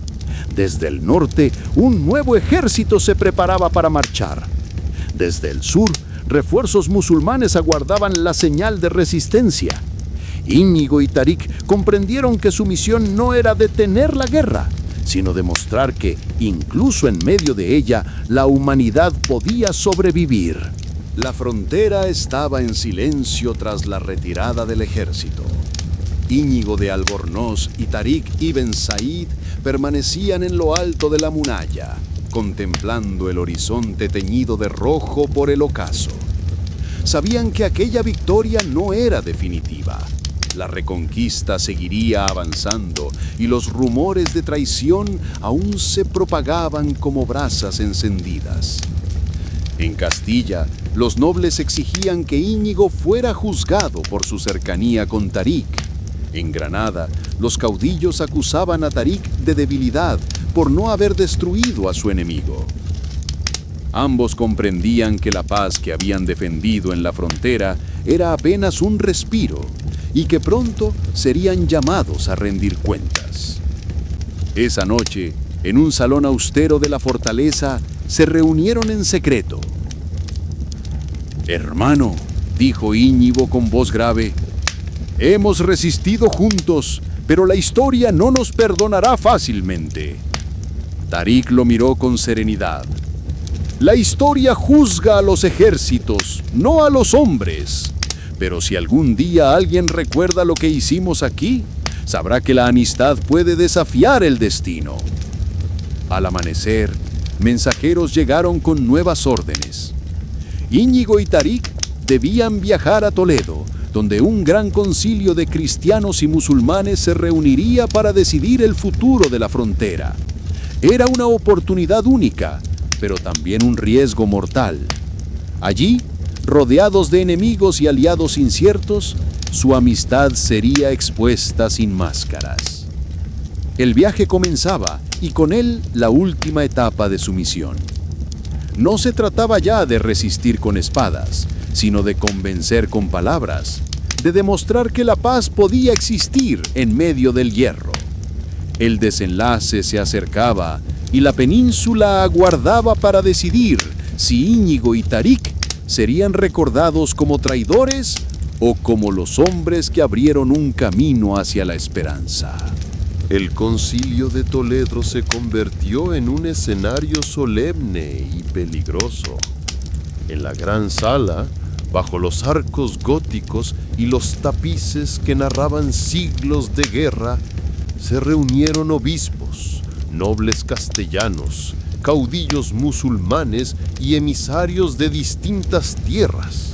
Desde el norte, un nuevo ejército se preparaba para marchar. Desde el sur, refuerzos musulmanes aguardaban la señal de resistencia. Íñigo y Tarik comprendieron que su misión no era detener la guerra, sino demostrar que, incluso en medio de ella, la humanidad podía sobrevivir. La frontera estaba en silencio tras la retirada del ejército. Íñigo de Albornoz y Tarik ibn Said permanecían en lo alto de la muralla, contemplando el horizonte teñido de rojo por el ocaso. Sabían que aquella victoria no era definitiva. La reconquista seguiría avanzando y los rumores de traición aún se propagaban como brasas encendidas. En Castilla, los nobles exigían que Íñigo fuera juzgado por su cercanía con Tarik. En Granada, los caudillos acusaban a Tarik de debilidad por no haber destruido a su enemigo. Ambos comprendían que la paz que habían defendido en la frontera era apenas un respiro y que pronto serían llamados a rendir cuentas. Esa noche, en un salón austero de la fortaleza, se reunieron en secreto. «Hermano», dijo Íñigo con voz grave, «hemos resistido juntos, pero la historia no nos perdonará fácilmente». Tarik lo miró con serenidad. «La historia juzga a los ejércitos, no a los hombres. Pero si algún día alguien recuerda lo que hicimos aquí, sabrá que la amistad puede desafiar el destino». Al amanecer, mensajeros llegaron con nuevas órdenes. Íñigo y Tarik debían viajar a Toledo, donde un gran concilio de cristianos y musulmanes se reuniría para decidir el futuro de la frontera. Era una oportunidad única, pero también un riesgo mortal. Allí, rodeados de enemigos y aliados inciertos, su amistad sería expuesta sin máscaras. El viaje comenzaba y con él la última etapa de su misión. No se trataba ya de resistir con espadas, sino de convencer con palabras, de demostrar que la paz podía existir en medio del hierro. El desenlace se acercaba y la península aguardaba para decidir si Íñigo y Tarik serían recordados como traidores o como los hombres que abrieron un camino hacia la esperanza. El concilio de Toledo se convirtió en un escenario solemne y peligroso. En la gran sala, bajo los arcos góticos y los tapices que narraban siglos de guerra, se reunieron obispos, nobles castellanos, caudillos musulmanes y emisarios de distintas tierras.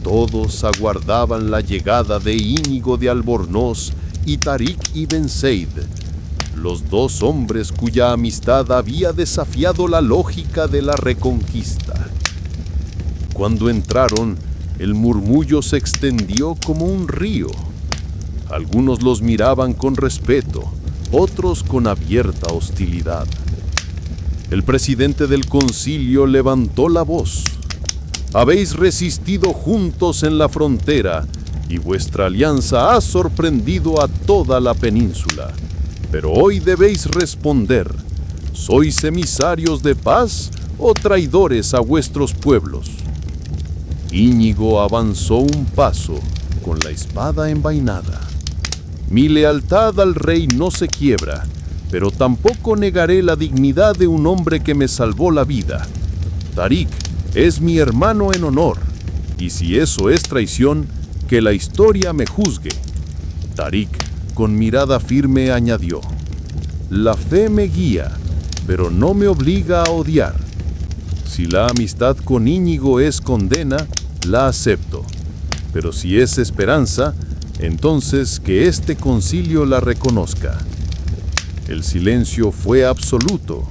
Todos aguardaban la llegada de Íñigo de Albornoz y Tarik ibn Said, los dos hombres cuya amistad había desafiado la lógica de la reconquista. Cuando entraron, el murmullo se extendió como un río. Algunos los miraban con respeto, otros con abierta hostilidad. El presidente del concilio levantó la voz. Habéis resistido juntos en la frontera y vuestra alianza ha sorprendido a toda la península. Pero hoy debéis responder, ¿sois emisarios de paz o traidores a vuestros pueblos? Íñigo avanzó un paso con la espada envainada. Mi lealtad al rey no se quiebra, pero tampoco negaré la dignidad de un hombre que me salvó la vida. Tarik es mi hermano en honor, y si eso es traición, que la historia me juzgue. Tarik, con mirada firme, añadió: la fe me guía, pero no me obliga a odiar. Si la amistad con Íñigo es condena, la acepto. Pero si es esperanza, entonces que este concilio la reconozca. El silencio fue absoluto.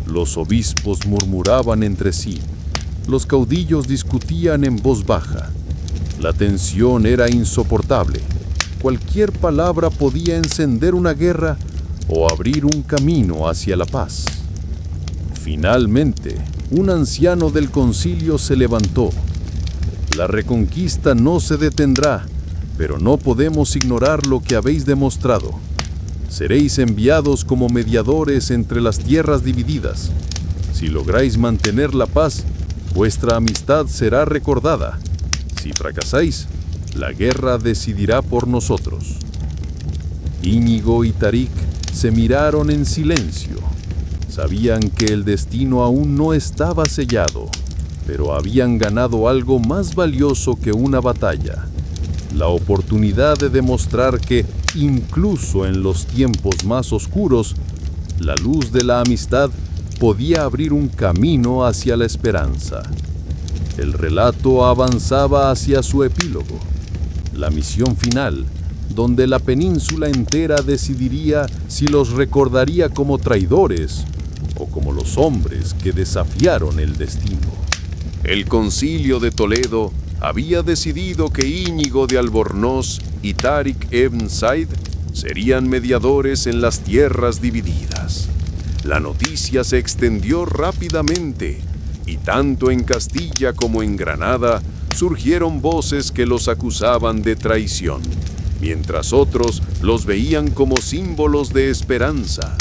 Los obispos murmuraban entre sí. Los caudillos discutían en voz baja. La tensión era insoportable. Cualquier palabra podía encender una guerra o abrir un camino hacia la paz. Finalmente, un anciano del concilio se levantó. La reconquista no se detendrá, pero no podemos ignorar lo que habéis demostrado. Seréis enviados como mediadores entre las tierras divididas. Si lográis mantener la paz, vuestra amistad será recordada. Si fracasáis, la guerra decidirá por nosotros. Íñigo y Tarik se miraron en silencio. Sabían que el destino aún no estaba sellado, pero habían ganado algo más valioso que una batalla: la oportunidad de demostrar que, incluso en los tiempos más oscuros, la luz de la amistad podía abrir un camino hacia la esperanza. El relato avanzaba hacia su epílogo, la misión final, donde la península entera decidiría si los recordaría como traidores o como los hombres que desafiaron el destino. El concilio de Toledo había decidido que Íñigo de Albornoz y Tarik ibn Said serían mediadores en las tierras divididas. La noticia se extendió rápidamente, y tanto en Castilla como en Granada surgieron voces que los acusaban de traición, mientras otros los veían como símbolos de esperanza.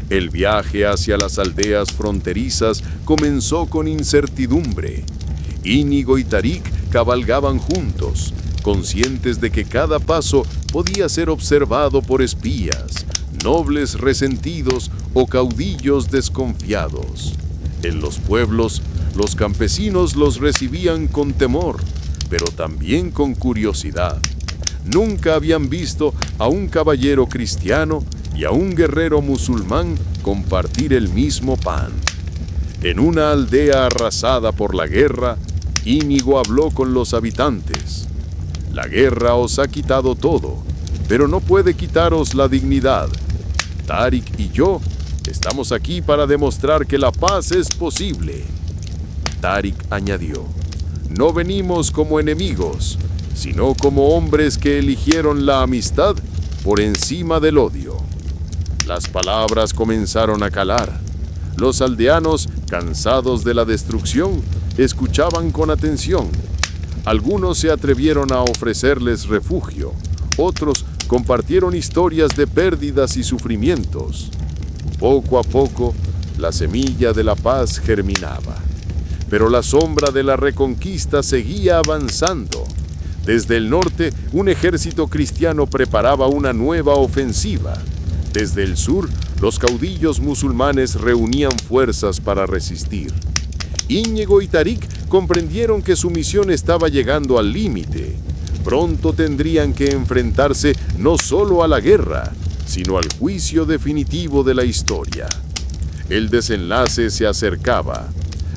El viaje hacia las aldeas fronterizas comenzó con incertidumbre. Íñigo y Tarik cabalgaban juntos, conscientes de que cada paso podía ser observado por espías, nobles resentidos o caudillos desconfiados. En los pueblos, los campesinos los recibían con temor, pero también con curiosidad. Nunca habían visto a un caballero cristiano y a un guerrero musulmán compartir el mismo pan. En una aldea arrasada por la guerra, Íñigo habló con los habitantes. La guerra os ha quitado todo, pero no puede quitaros la dignidad. Tarik y yo estamos aquí para demostrar que la paz es posible. Tarik añadió: no venimos como enemigos, sino como hombres que eligieron la amistad por encima del odio. Las palabras comenzaron a calar. Los aldeanos, cansados de la destrucción, escuchaban con atención. Algunos se atrevieron a ofrecerles refugio, otros compartieron historias de pérdidas y sufrimientos. Poco a poco, la semilla de la paz germinaba. Pero la sombra de la reconquista seguía avanzando. Desde el norte, un ejército cristiano preparaba una nueva ofensiva. Desde el sur, los caudillos musulmanes reunían fuerzas para resistir. Íñigo y Tarik comprendieron que su misión estaba llegando al límite. Pronto tendrían que enfrentarse no solo a la guerra, sino al juicio definitivo de la historia. El desenlace se acercaba.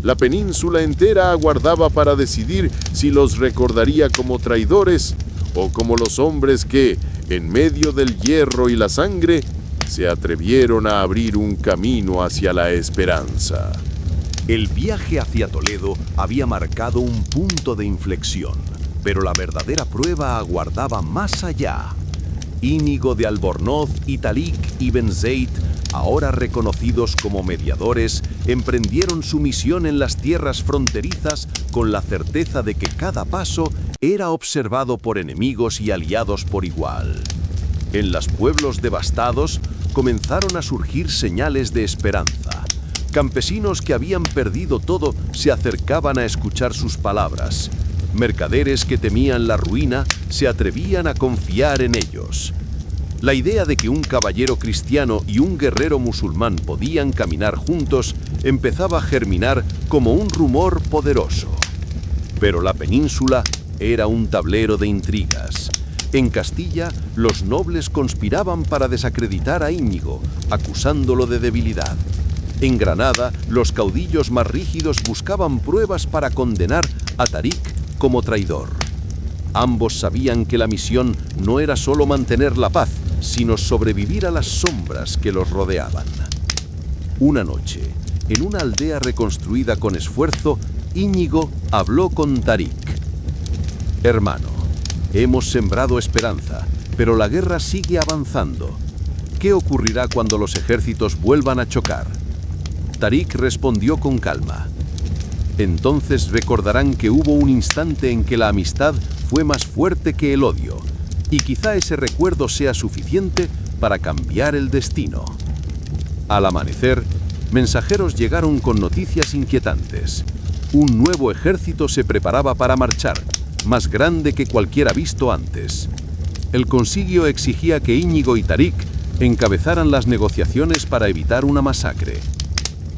La península entera aguardaba para decidir si los recordaría como traidores o como los hombres que, en medio del hierro y la sangre, se atrevieron a abrir un camino hacia la esperanza. El viaje hacia Toledo había marcado un punto de inflexión, pero la verdadera prueba aguardaba más allá. Íñigo de Albornoz y Tarik ibn Zeid, ahora reconocidos como mediadores, emprendieron su misión en las tierras fronterizas con la certeza de que cada paso era observado por enemigos y aliados por igual. En los pueblos devastados comenzaron a surgir señales de esperanza. Campesinos que habían perdido todo se acercaban a escuchar sus palabras. Mercaderes que temían la ruina se atrevían a confiar en ellos. La idea de que un caballero cristiano y un guerrero musulmán podían caminar juntos empezaba a germinar como un rumor poderoso. Pero la península era un tablero de intrigas. En Castilla, los nobles conspiraban para desacreditar a Íñigo, acusándolo de debilidad. En Granada, los caudillos más rígidos buscaban pruebas para condenar a Tarik como traidor. Ambos sabían que la misión no era solo mantener la paz, sino sobrevivir a las sombras que los rodeaban. Una noche, en una aldea reconstruida con esfuerzo, Íñigo habló con Tarik. «Hermano, hemos sembrado esperanza, pero la guerra sigue avanzando. ¿Qué ocurrirá cuando los ejércitos vuelvan a chocar?» Tarik respondió con calma. «Entonces recordarán que hubo un instante en que la amistad fue más fuerte que el odio, y quizá ese recuerdo sea suficiente para cambiar el destino». Al amanecer, mensajeros llegaron con noticias inquietantes. Un nuevo ejército se preparaba para marchar, más grande que cualquiera visto antes. El concilio exigía que Íñigo y Tarik encabezaran las negociaciones para evitar una masacre.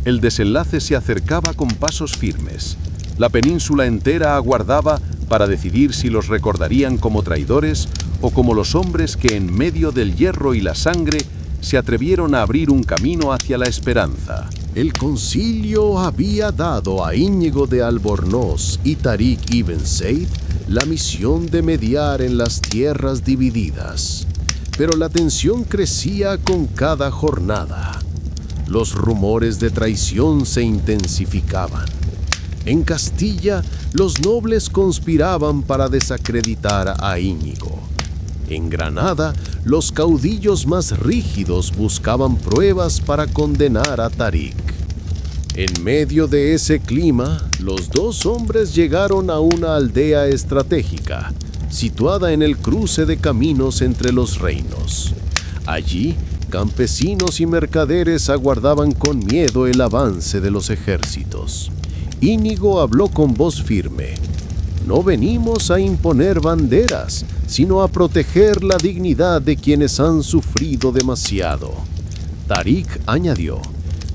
El desenlace se acercaba con pasos firmes. La península entera aguardaba para decidir si los recordarían como traidores o como los hombres que en medio del hierro y la sangre se atrevieron a abrir un camino hacia la esperanza. El concilio había dado a Íñigo de Albornoz y Tarik ibn Zeid la misión de mediar en las tierras divididas, pero la tensión crecía con cada jornada. Los rumores de traición se intensificaban. En Castilla, los nobles conspiraban para desacreditar a Íñigo. En Granada, los caudillos más rígidos buscaban pruebas para condenar a Tarik. En medio de ese clima, los dos hombres llegaron a una aldea estratégica, situada en el cruce de caminos entre los reinos. Allí, campesinos y mercaderes aguardaban con miedo el avance de los ejércitos. Íñigo habló con voz firme. «No venimos a imponer banderas, sino a proteger la dignidad de quienes han sufrido demasiado». Tarik añadió: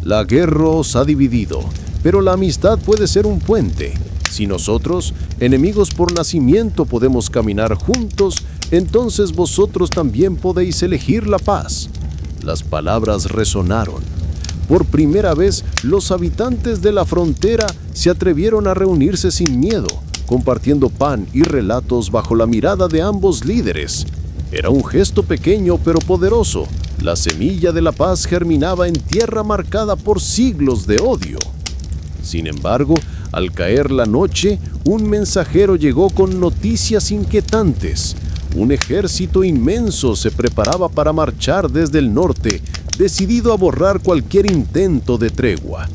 «La guerra os ha dividido, pero la amistad puede ser un puente. Si nosotros, enemigos por nacimiento, podemos caminar juntos, entonces vosotros también podéis elegir la paz». Las palabras resonaron. Por primera vez, los habitantes de la frontera se atrevieron a reunirse sin miedo, compartiendo pan y relatos bajo la mirada de ambos líderes. Era un gesto pequeño pero poderoso. La semilla de la paz germinaba en tierra marcada por siglos de odio. Sin embargo, al caer la noche, un mensajero llegó con noticias inquietantes. Un ejército inmenso se preparaba para marchar desde el norte, decidido a borrar cualquier intento de tregua.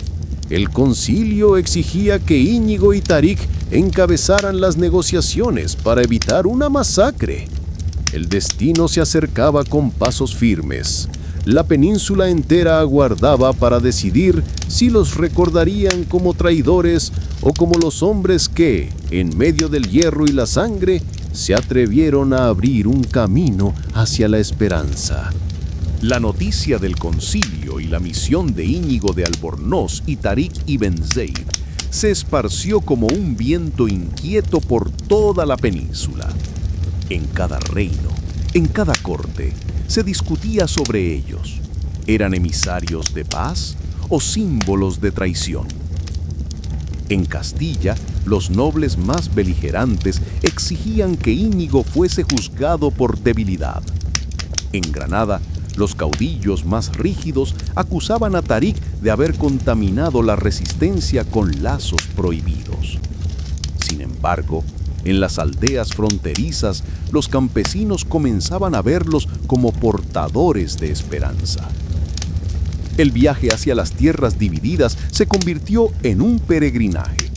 El concilio exigía que Íñigo y Tarik encabezaran las negociaciones para evitar una masacre. El destino se acercaba con pasos firmes. La península entera aguardaba para decidir si los recordarían como traidores o como los hombres que, en medio del hierro y la sangre, se atrevieron a abrir un camino hacia la esperanza. La noticia del concilio y la misión de Íñigo de Albornoz y Tarik ibn Zeid se esparció como un viento inquieto por toda la península. En cada reino, en cada corte, se discutía sobre ellos. ¿Eran emisarios de paz o símbolos de traición? En Castilla, los nobles más beligerantes exigían que Íñigo fuese juzgado por debilidad. En Granada, Los caudillos más rígidos acusaban a Tarik de haber contaminado la resistencia con lazos prohibidos. Sin embargo, en las aldeas fronterizas, los campesinos comenzaban a verlos como portadores de esperanza. El viaje hacia las tierras divididas se convirtió en un peregrinaje.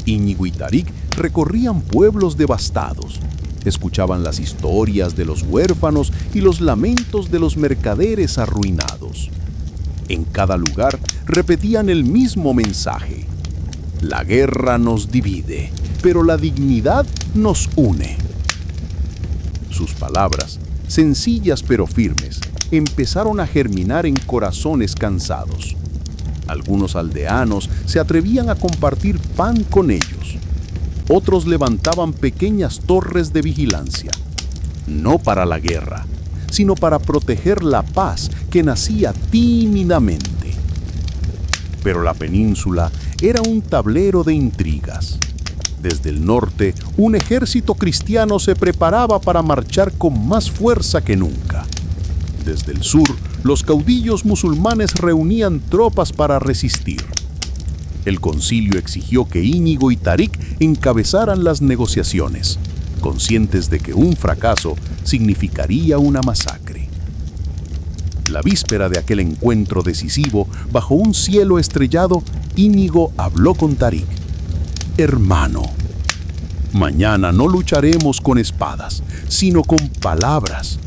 Íñigo y Tarik recorrían pueblos devastados, escuchaban las historias de los huérfanos y los lamentos de los mercaderes arruinados. En cada lugar repetían el mismo mensaje: la guerra nos divide, pero la dignidad nos une. Sus palabras, sencillas pero firmes, empezaron a germinar en corazones cansados. Algunos aldeanos se atrevían a compartir pan con ellos. Otros levantaban pequeñas torres de vigilancia, no para la guerra, sino para proteger la paz que nacía tímidamente. Pero la península era un tablero de intrigas. Desde el norte, un ejército cristiano se preparaba para marchar con más fuerza que nunca. Desde el sur, los caudillos musulmanes reunían tropas para resistir. El concilio exigió que Íñigo y Tarik encabezaran las negociaciones, conscientes de que un fracaso significaría una masacre. La víspera de aquel encuentro decisivo, bajo un cielo estrellado, Íñigo habló con Tarik. Hermano, mañana no lucharemos con espadas, sino con palabras.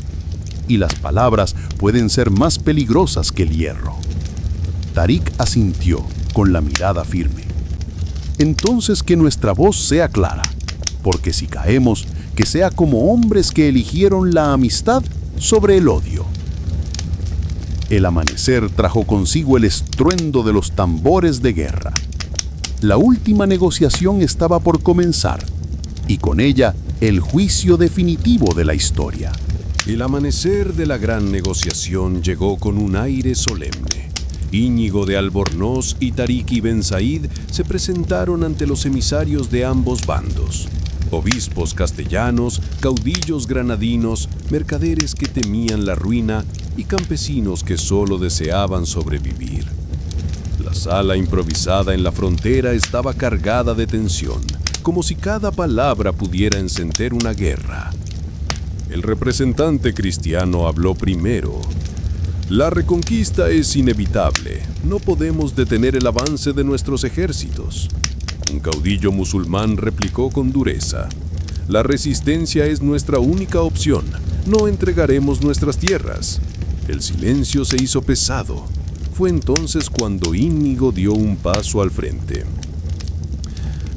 Y las palabras pueden ser más peligrosas que el hierro. Tarik asintió, con la mirada firme. Entonces que nuestra voz sea clara, porque si caemos, que sea como hombres que eligieron la amistad sobre el odio. El amanecer trajo consigo el estruendo de los tambores de guerra. La última negociación estaba por comenzar, y con ella el juicio definitivo de la historia. El amanecer de la gran negociación llegó con un aire solemne. Íñigo de Albornoz y Tarik ibn Said se presentaron ante los emisarios de ambos bandos. Obispos castellanos, caudillos granadinos, mercaderes que temían la ruina y campesinos que solo deseaban sobrevivir. La sala improvisada en la frontera estaba cargada de tensión, como si cada palabra pudiera encender una guerra. El representante cristiano habló primero. La reconquista es inevitable. No podemos detener el avance de nuestros ejércitos. Un caudillo musulmán replicó con dureza. La resistencia es nuestra única opción. No entregaremos nuestras tierras. El silencio se hizo pesado. Fue entonces cuando Íñigo dio un paso al frente.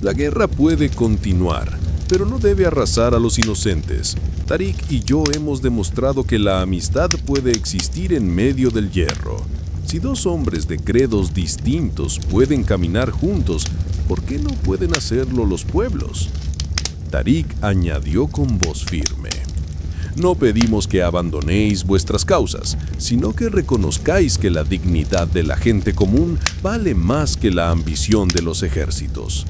La guerra puede continuar, pero no debe arrasar a los inocentes. Tarik y yo hemos demostrado que la amistad puede existir en medio del hierro. Si dos hombres de credos distintos pueden caminar juntos, ¿por qué no pueden hacerlo los pueblos? Tarik añadió con voz firme. No pedimos que abandonéis vuestras causas, sino que reconozcáis que la dignidad de la gente común vale más que la ambición de los ejércitos.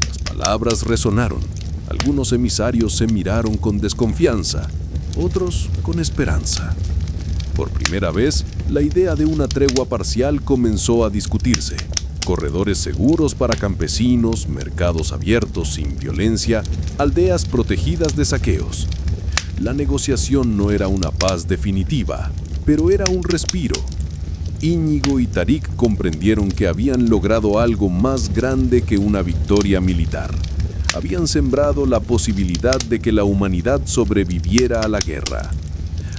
Las palabras resonaron. Algunos emisarios se miraron con desconfianza, otros con esperanza. Por primera vez, la idea de una tregua parcial comenzó a discutirse. Corredores seguros para campesinos, mercados abiertos sin violencia, aldeas protegidas de saqueos. La negociación no era una paz definitiva, pero era un respiro. Íñigo y Tarik comprendieron que habían logrado algo más grande que una victoria militar. Habían sembrado la posibilidad de que la humanidad sobreviviera a la guerra.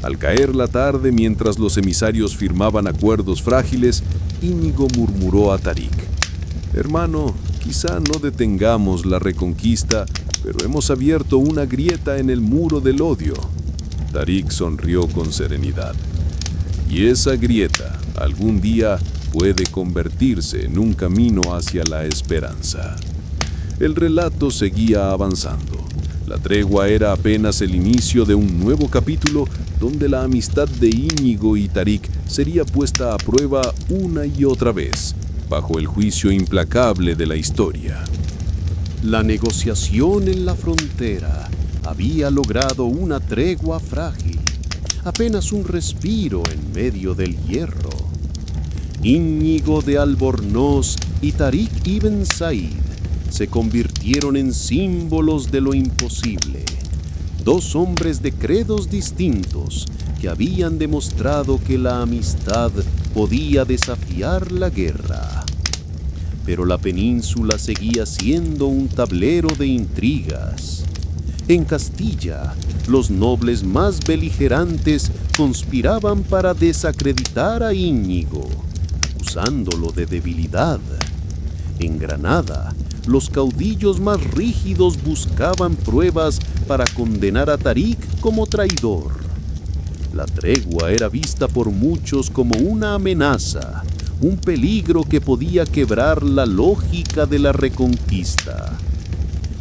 Al caer la tarde, mientras los emisarios firmaban acuerdos frágiles, Íñigo murmuró a Tarik: Hermano, quizá no detengamos la reconquista, pero hemos abierto una grieta en el muro del odio. Tarik sonrió con serenidad. Y esa grieta, algún día, puede convertirse en un camino hacia la esperanza. El relato seguía avanzando. La tregua era apenas el inicio de un nuevo capítulo donde la amistad de Íñigo y Tarik sería puesta a prueba una y otra vez, bajo el juicio implacable de la historia. La negociación en la frontera había logrado una tregua frágil. apenas un respiro en medio del hierro. Íñigo de Albornoz y Tarik ibn Said se convirtieron en símbolos de lo imposible. Dos hombres de credos distintos que habían demostrado que la amistad podía desafiar la guerra. Pero la península seguía siendo un tablero de intrigas. En Castilla, los nobles más beligerantes conspiraban para desacreditar a Íñigo, acusándolo de debilidad. En Granada, los caudillos más rígidos buscaban pruebas para condenar a Tarik como traidor. La tregua era vista por muchos como una amenaza, un peligro que podía quebrar la lógica de la reconquista.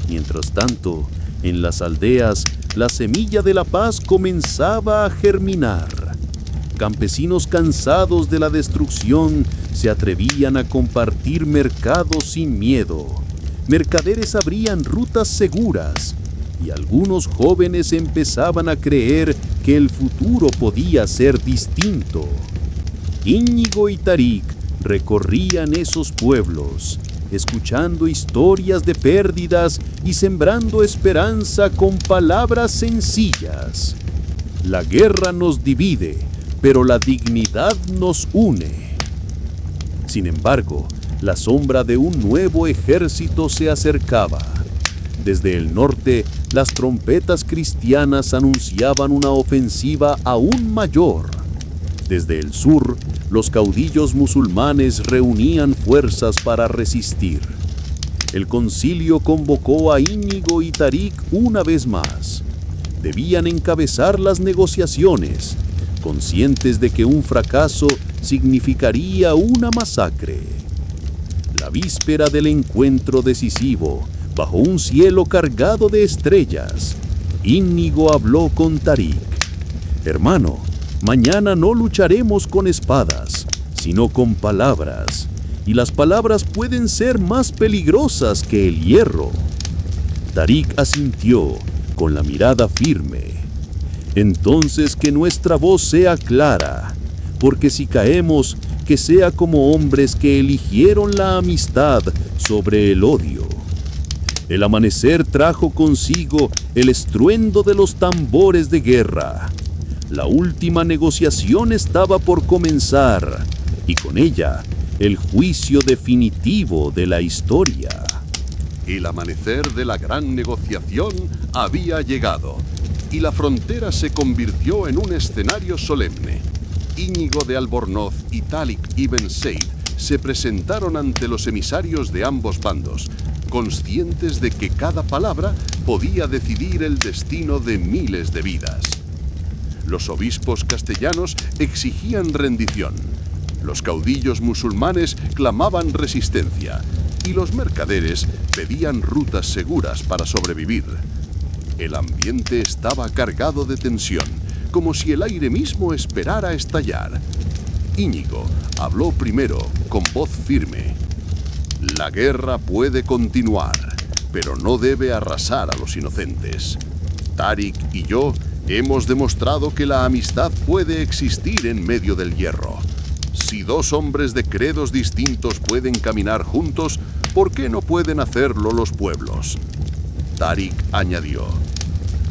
Mientras tanto, en las aldeas, la semilla de la paz comenzaba a germinar. Campesinos cansados de la destrucción se atrevían a compartir mercados sin miedo. Mercaderes abrían rutas seguras y algunos jóvenes empezaban a creer que el futuro podía ser distinto. Íñigo y Tarik recorrían esos pueblos, escuchando historias de pérdidas y sembrando esperanza con palabras sencillas. La guerra nos divide, pero la dignidad nos une. Sin embargo, la sombra de un nuevo ejército se acercaba. Desde el norte, las trompetas cristianas anunciaban una ofensiva aún mayor. Desde el sur, los caudillos musulmanes reunían fuerzas para resistir. El concilio convocó a Íñigo y Tarik una vez más. Debían encabezar las negociaciones, conscientes de que un fracaso significaría una masacre. La víspera del encuentro decisivo, bajo un cielo cargado de estrellas, Íñigo habló con Tarik. Hermano, mañana no lucharemos con espadas, sino con palabras, y las palabras pueden ser más peligrosas que el hierro. Tarik asintió, con la mirada firme. Entonces que nuestra voz sea clara, porque si caemos, que sea como hombres que eligieron la amistad sobre el odio. El amanecer trajo consigo el estruendo de los tambores de guerra. La última negociación estaba por comenzar, y con ella, el juicio definitivo de la historia. El amanecer de la gran negociación había llegado, y la frontera se convirtió en un escenario solemne. Íñigo de Albornoz y Tarik ibn Said se presentaron ante los emisarios de ambos bandos, conscientes de que cada palabra podía decidir el destino de miles de vidas. Los obispos castellanos exigían rendición, los caudillos musulmanes clamaban resistencia y los mercaderes pedían rutas seguras para sobrevivir. El ambiente estaba cargado de tensión, como si el aire mismo esperara estallar. Íñigo habló primero con voz firme. La guerra puede continuar, pero no debe arrasar a los inocentes. Tarik y yo hemos demostrado que la amistad puede existir en medio del hierro. Si dos hombres de credos distintos pueden caminar juntos, ¿por qué no pueden hacerlo los pueblos? Tarik añadió: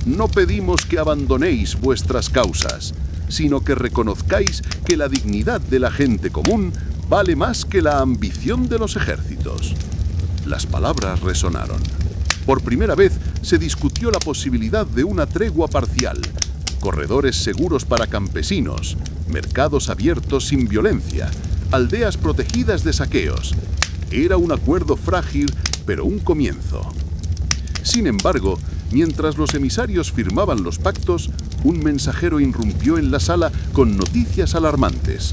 no pedimos que abandonéis vuestras causas, sino que reconozcáis que la dignidad de la gente común vale más que la ambición de los ejércitos. Las palabras resonaron. Por primera vez se discutió la posibilidad de una tregua parcial, corredores seguros para campesinos, mercados abiertos sin violencia, aldeas protegidas de saqueos. Era un acuerdo frágil, pero un comienzo. Sin embargo, mientras los emisarios firmaban los pactos, un mensajero irrumpió en la sala con noticias alarmantes.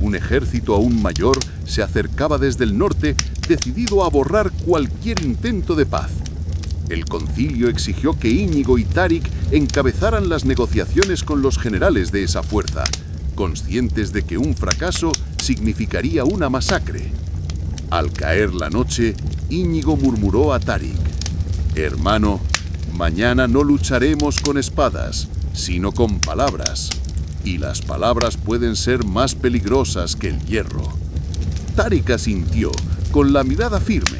Un ejército aún mayor se acercaba desde el norte, decidido a borrar cualquier intento de paz. El concilio exigió que Íñigo y Tarik encabezaran las negociaciones con los generales de esa fuerza, conscientes de que un fracaso significaría una masacre. Al caer la noche, Íñigo murmuró a Tarik: hermano, mañana no lucharemos con espadas, sino con palabras. y las palabras pueden ser más peligrosas que el hierro. Tarik asintió, con la mirada firme.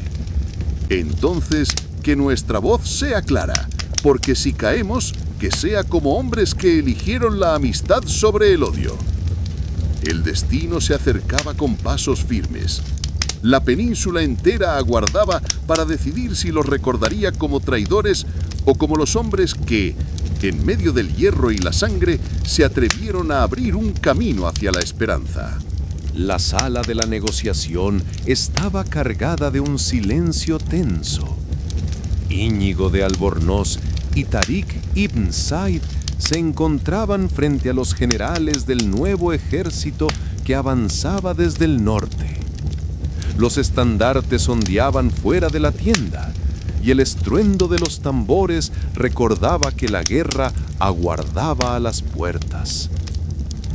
Entonces, que nuestra voz sea clara, porque si caemos, que sea como hombres que eligieron la amistad sobre el odio. El destino se acercaba con pasos firmes. La península entera aguardaba para decidir si los recordaría como traidores o como los hombres que, en medio del hierro y la sangre, se atrevieron a abrir un camino hacia la esperanza. La sala de la negociación estaba cargada de un silencio tenso. Íñigo de Albornoz y Tarik ibn Said se encontraban frente a los generales del nuevo ejército que avanzaba desde el norte. Los estandartes ondeaban fuera de la tienda y el estruendo de los tambores recordaba que la guerra aguardaba a las puertas.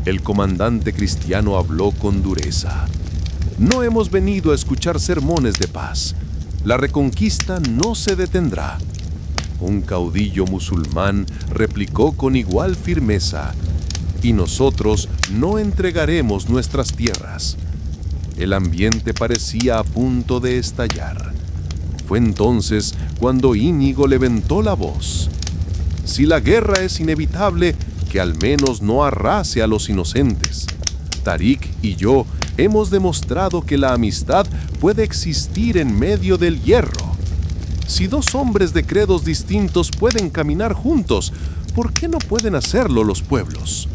El comandante cristiano habló con dureza. No hemos venido a escuchar sermones de paz. La reconquista no se detendrá. Un caudillo musulmán replicó con igual firmeza: y nosotros no entregaremos nuestras tierras. El ambiente parecía a punto de estallar. Fue entonces cuando Íñigo levantó la voz. Si la guerra es inevitable, que al menos no arrase a los inocentes. Tarik y yo hemos demostrado que la amistad puede existir en medio del hierro. Si dos hombres de credos distintos pueden caminar juntos, ¿por qué no pueden hacerlo los pueblos?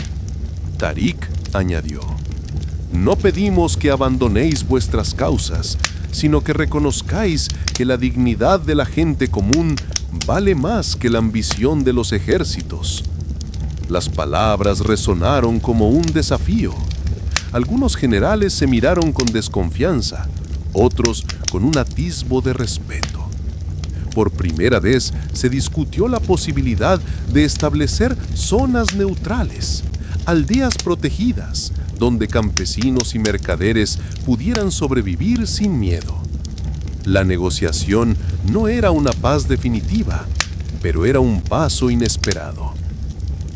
Tarik añadió: no pedimos que abandonéis vuestras causas, sino que reconozcáis que la dignidad de la gente común vale más que la ambición de los ejércitos. Las palabras resonaron como un desafío. Algunos generales se miraron con desconfianza, otros con un atisbo de respeto. Por primera vez se discutió la posibilidad de establecer zonas neutrales, aldeas protegidas, donde campesinos y mercaderes pudieran sobrevivir sin miedo. La negociación no era una paz definitiva, pero era un paso inesperado.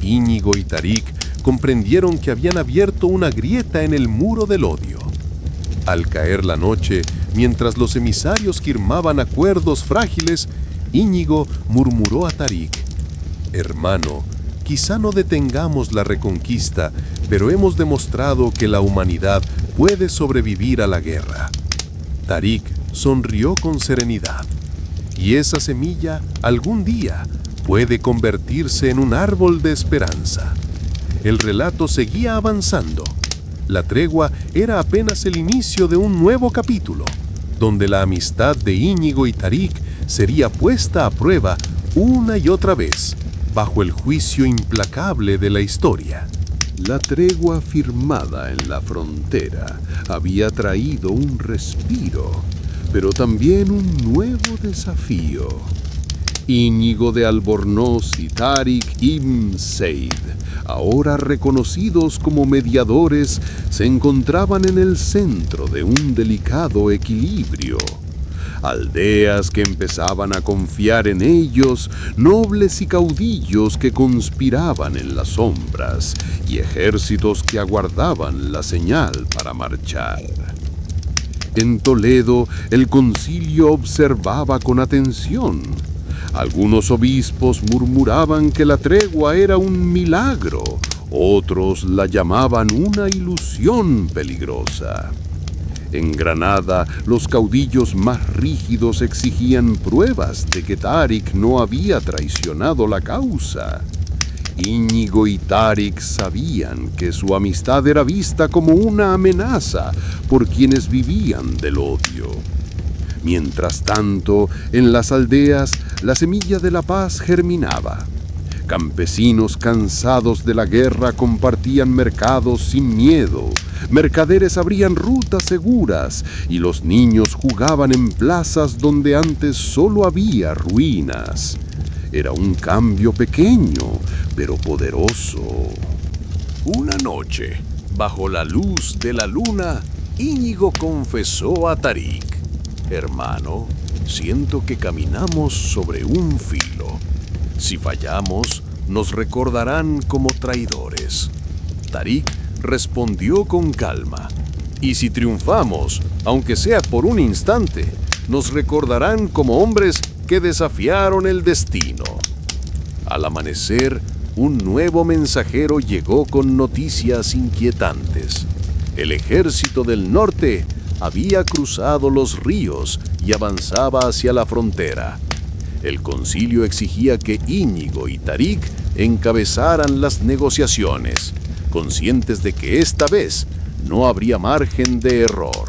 Íñigo y Tarik comprendieron que habían abierto una grieta en el muro del odio. Al caer la noche, mientras los emisarios firmaban acuerdos frágiles, Íñigo murmuró a Tarik: hermano, quizá no detengamos la reconquista, pero hemos demostrado que la humanidad puede sobrevivir a la guerra. Tarik sonrió con serenidad. Y esa semilla, algún día, puede convertirse en un árbol de esperanza. El relato seguía avanzando. La tregua era apenas el inicio de un nuevo capítulo, donde la amistad de Íñigo y Tarik sería puesta a prueba una y otra vez, bajo el juicio implacable de la historia. La tregua firmada en la frontera había traído un respiro, pero también un nuevo desafío. Íñigo de Albornoz y Tarik ibn Said, ahora reconocidos como mediadores, se encontraban en el centro de un delicado equilibrio. Aldeas que empezaban a confiar en ellos, nobles y caudillos que conspiraban en las sombras, y ejércitos que aguardaban la señal para marchar. En Toledo, el concilio observaba con atención. Algunos obispos murmuraban que la tregua era un milagro, otros la llamaban una ilusión peligrosa. En Granada, los caudillos más rígidos exigían pruebas de que Tarik no había traicionado la causa. Íñigo y Tarik sabían que su amistad era vista como una amenaza por quienes vivían del odio. Mientras tanto, en las aldeas, la semilla de la paz germinaba. Campesinos cansados de la guerra compartían mercados sin miedo, mercaderes abrían rutas seguras y los niños jugaban en plazas donde antes solo había ruinas. Era un cambio pequeño, pero poderoso. Una noche, bajo la luz de la luna, Íñigo confesó a Tarik: hermano, siento que caminamos sobre un filo. Si fallamos, nos recordarán como traidores. Tarik respondió con calma. Y si triunfamos, aunque sea por un instante, nos recordarán como hombres que desafiaron el destino. Al amanecer, un nuevo mensajero llegó con noticias inquietantes. El ejército del norte había cruzado los ríos y avanzaba hacia la frontera. El concilio exigía que Íñigo y Tarik encabezaran las negociaciones, conscientes de que esta vez no habría margen de error.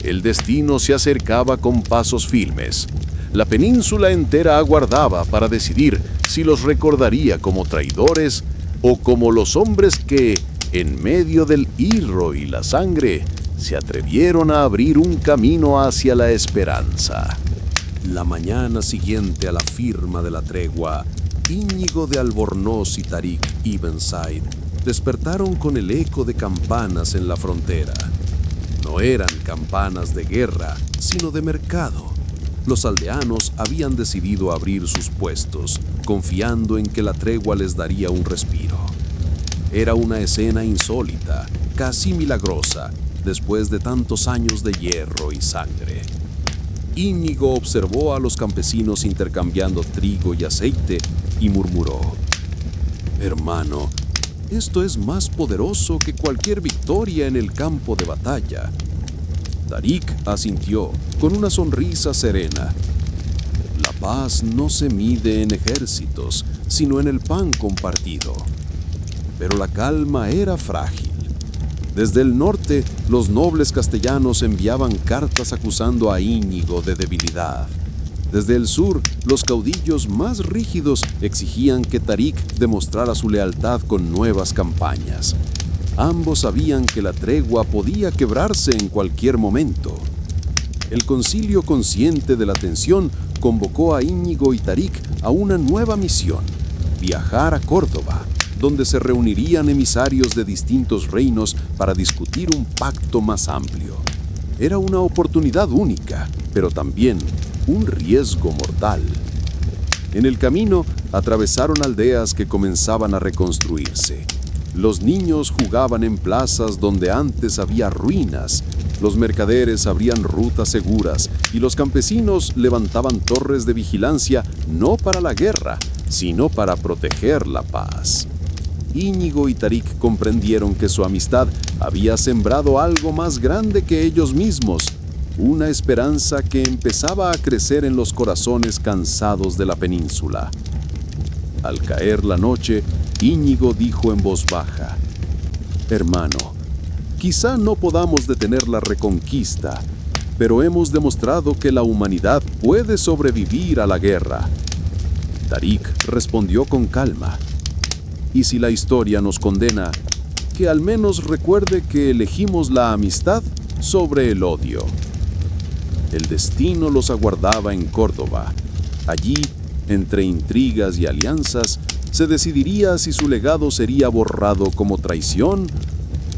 El destino se acercaba con pasos firmes. La península entera aguardaba para decidir si los recordaría como traidores o como los hombres que, en medio del irro y la sangre, se atrevieron a abrir un camino hacia la esperanza. La mañana siguiente a la firma de la tregua, Íñigo de Albornoz y Tarik ibn Said despertaron con el eco de campanas en la frontera. No eran campanas de guerra, sino de mercado. Los aldeanos habían decidido abrir sus puestos, confiando en que la tregua les daría un respiro. Era una escena insólita, casi milagrosa, después de tantos años de hierro y sangre. Íñigo observó a los campesinos intercambiando trigo y aceite y murmuró: «Hermano, esto es más poderoso que cualquier victoria en el campo de batalla». Tarik asintió con una sonrisa serena. La paz no se mide en ejércitos, sino en el pan compartido. Pero la calma era frágil. Desde el norte, los nobles castellanos enviaban cartas acusando a Íñigo de debilidad. Desde el sur, los caudillos más rígidos exigían que Tarik demostrara su lealtad con nuevas campañas. Ambos sabían que la tregua podía quebrarse en cualquier momento. El concilio, consciente de la tensión, convocó a Íñigo y Tarik a una nueva misión: viajar a Córdoba, donde se reunirían emisarios de distintos reinos para discutir un pacto más amplio. Era una oportunidad única, pero también un riesgo mortal. En el camino, atravesaron aldeas que comenzaban a reconstruirse. Los niños jugaban en plazas donde antes había ruinas, los mercaderes abrían rutas seguras y los campesinos levantaban torres de vigilancia no para la guerra, sino para proteger la paz. Íñigo y Tarik comprendieron que su amistad había sembrado algo más grande que ellos mismos, una esperanza que empezaba a crecer en los corazones cansados de la península. Al caer la noche, Íñigo dijo en voz baja: «Hermano, quizá no podamos detener la reconquista, pero hemos demostrado que la humanidad puede sobrevivir a la guerra». Tarik respondió con calma: «Y si la historia nos condena, que al menos recuerde que elegimos la amistad sobre el odio». El destino los aguardaba en Córdoba. Allí, entre intrigas y alianzas, se decidiría si su legado sería borrado como traición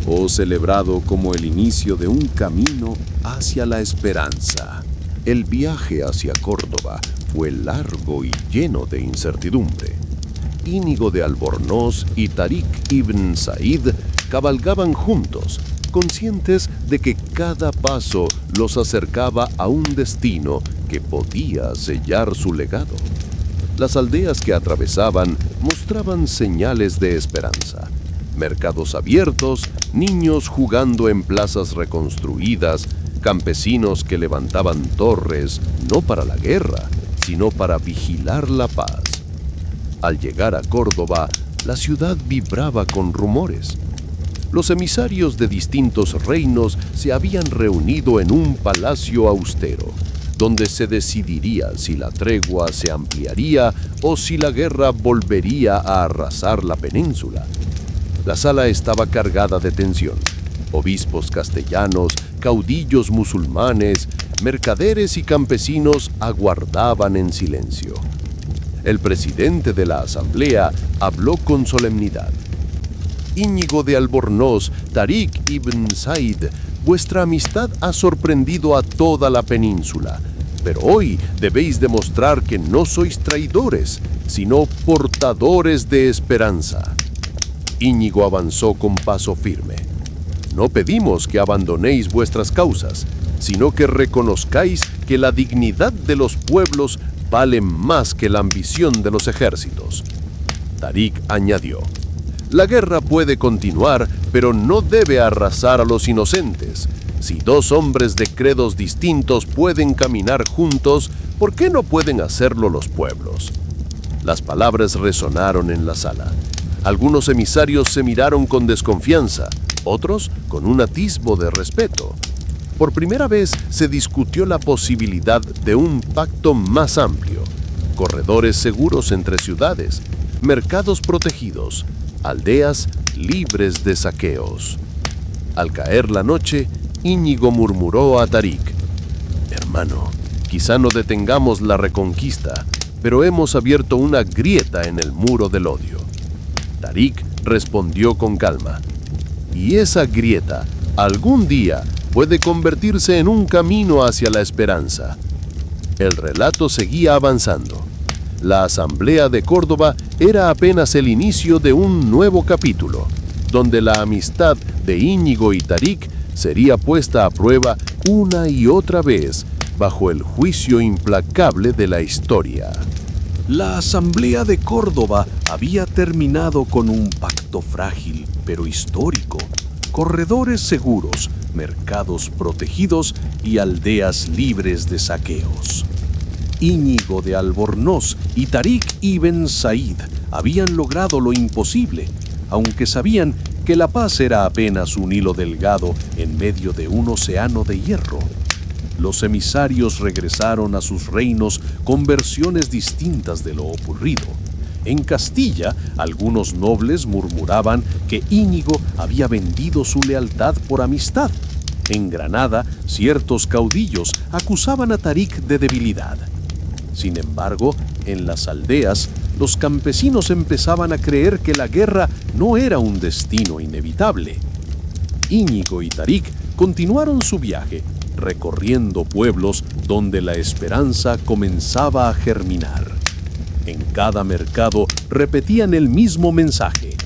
o celebrado como el inicio de un camino hacia la esperanza. El viaje hacia Córdoba fue largo y lleno de incertidumbre. Íñigo de Albornoz y Tarik ibn Said cabalgaban juntos, conscientes de que cada paso los acercaba a un destino que podía sellar su legado. Las aldeas que atravesaban mostraban señales de esperanza. Mercados abiertos, niños jugando en plazas reconstruidas, campesinos que levantaban torres no para la guerra, sino para vigilar la paz. Al llegar a Córdoba, la ciudad vibraba con rumores. Los emisarios de distintos reinos se habían reunido en un palacio austero, donde se decidiría si la tregua se ampliaría o si la guerra volvería a arrasar la península. La sala estaba cargada de tensión. Obispos castellanos, caudillos musulmanes, mercaderes y campesinos aguardaban en silencio. El presidente de la asamblea habló con solemnidad: «Íñigo de Albornoz, Tarik ibn Said, vuestra amistad ha sorprendido a toda la península, pero hoy debéis demostrar que no sois traidores, sino portadores de esperanza». Íñigo avanzó con paso firme. No pedimos que abandonéis vuestras causas, sino que reconozcáis que la dignidad de los pueblos vale más que la ambición de los ejércitos. Tarik añadió: la guerra puede continuar, pero no debe arrasar a los inocentes. Si dos hombres de credos distintos pueden caminar juntos, ¿por qué no pueden hacerlo los pueblos? Las palabras resonaron en la sala. Algunos emisarios se miraron con desconfianza, otros con un atisbo de respeto. Por primera vez se discutió la posibilidad de un pacto más amplio, corredores seguros entre ciudades, mercados protegidos, aldeas libres de saqueos. Al caer la noche, Íñigo murmuró a Tarik: hermano, quizá no detengamos la reconquista, pero hemos abierto una grieta en el muro del odio. Tarik respondió con calma: y esa grieta, algún día, puede convertirse en un camino hacia la esperanza. El relato seguía avanzando. La Asamblea de Córdoba era apenas el inicio de un nuevo capítulo, donde la amistad de Íñigo y Tarik sería puesta a prueba una y otra vez bajo el juicio implacable de la historia. La Asamblea de Córdoba había terminado con un pacto frágil, pero histórico: corredores seguros, mercados protegidos y aldeas libres de saqueos. Íñigo de Albornoz y Tarik ibn Said habían logrado lo imposible, aunque sabían que la paz era apenas un hilo delgado en medio de un océano de hierro. Los emisarios regresaron a sus reinos con versiones distintas de lo ocurrido. En Castilla, algunos nobles murmuraban que Íñigo había vendido su lealtad por amistad. En Granada, ciertos caudillos acusaban a Tarik de debilidad. Sin embargo, en las aldeas, los campesinos empezaban a creer que la guerra no era un destino inevitable. Íñigo y Tarik continuaron su viaje, recorriendo pueblos donde la esperanza comenzaba a germinar. En cada mercado repetían el mismo mensaje: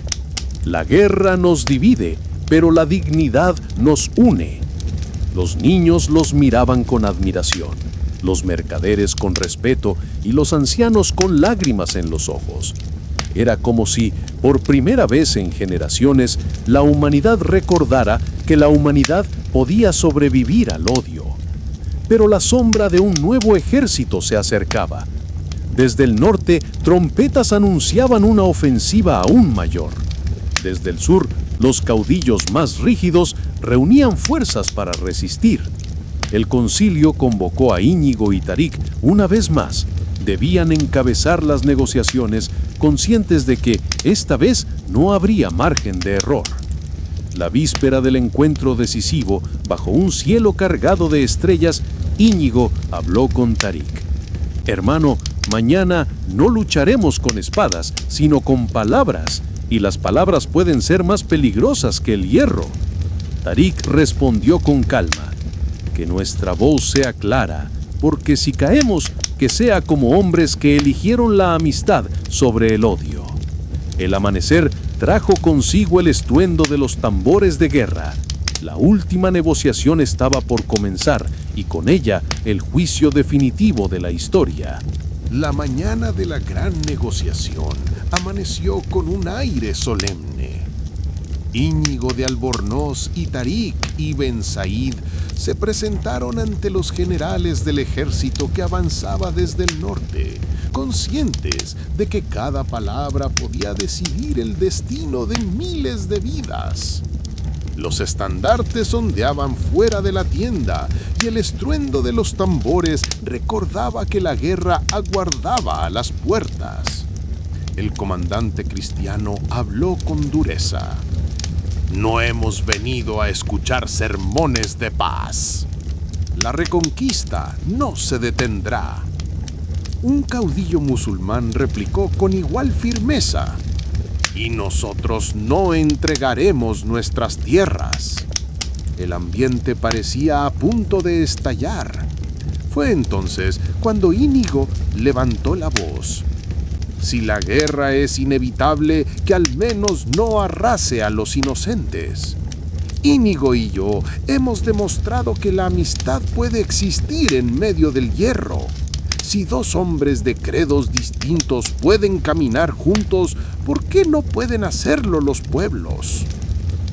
la guerra nos divide, pero la dignidad nos une. Los niños los miraban con admiración, los mercaderes con respeto y los ancianos con lágrimas en los ojos. Era como si, por primera vez en generaciones, la humanidad recordara que la humanidad podía sobrevivir al odio. Pero la sombra de un nuevo ejército se acercaba. Desde el norte, trompetas anunciaban una ofensiva aún mayor. Desde el sur, los caudillos más rígidos reunían fuerzas para resistir. El concilio convocó a Íñigo y Tarik una vez más. Debían encabezar las negociaciones, conscientes de que esta vez no habría margen de error. La víspera del encuentro decisivo, bajo un cielo cargado de estrellas, Íñigo habló con Tarik: hermano, mañana no lucharemos con espadas, sino con palabras, y las palabras pueden ser más peligrosas que el hierro. Tarik respondió con calma: que nuestra voz sea clara, porque si caemos, que sea como hombres que eligieron la amistad sobre el odio. El amanecer trajo consigo el estruendo de los tambores de guerra. La última negociación estaba por comenzar, y con ella el juicio definitivo de la historia. La mañana de la gran negociación amaneció con un aire solemne. Íñigo de Albornoz y Tarik ibn Said se presentaron ante los generales del ejército que avanzaba desde el norte, conscientes de que cada palabra podía decidir el destino de miles de vidas. Los estandartes ondeaban fuera de la tienda y el estruendo de los tambores recordaba que la guerra aguardaba a las puertas. El comandante cristiano habló con dureza: no hemos venido a escuchar sermones de paz. La reconquista no se detendrá. Un caudillo musulmán replicó con igual firmeza: y nosotros no entregaremos nuestras tierras. El ambiente parecía a punto de estallar. Fue entonces cuando Íñigo levantó la voz: Si la guerra es inevitable, que al menos no arrase a los inocentes. Íñigo y yo hemos demostrado que la amistad puede existir en medio del hierro. Si dos hombres de credos distintos pueden caminar juntos, ¿por qué no pueden hacerlo los pueblos?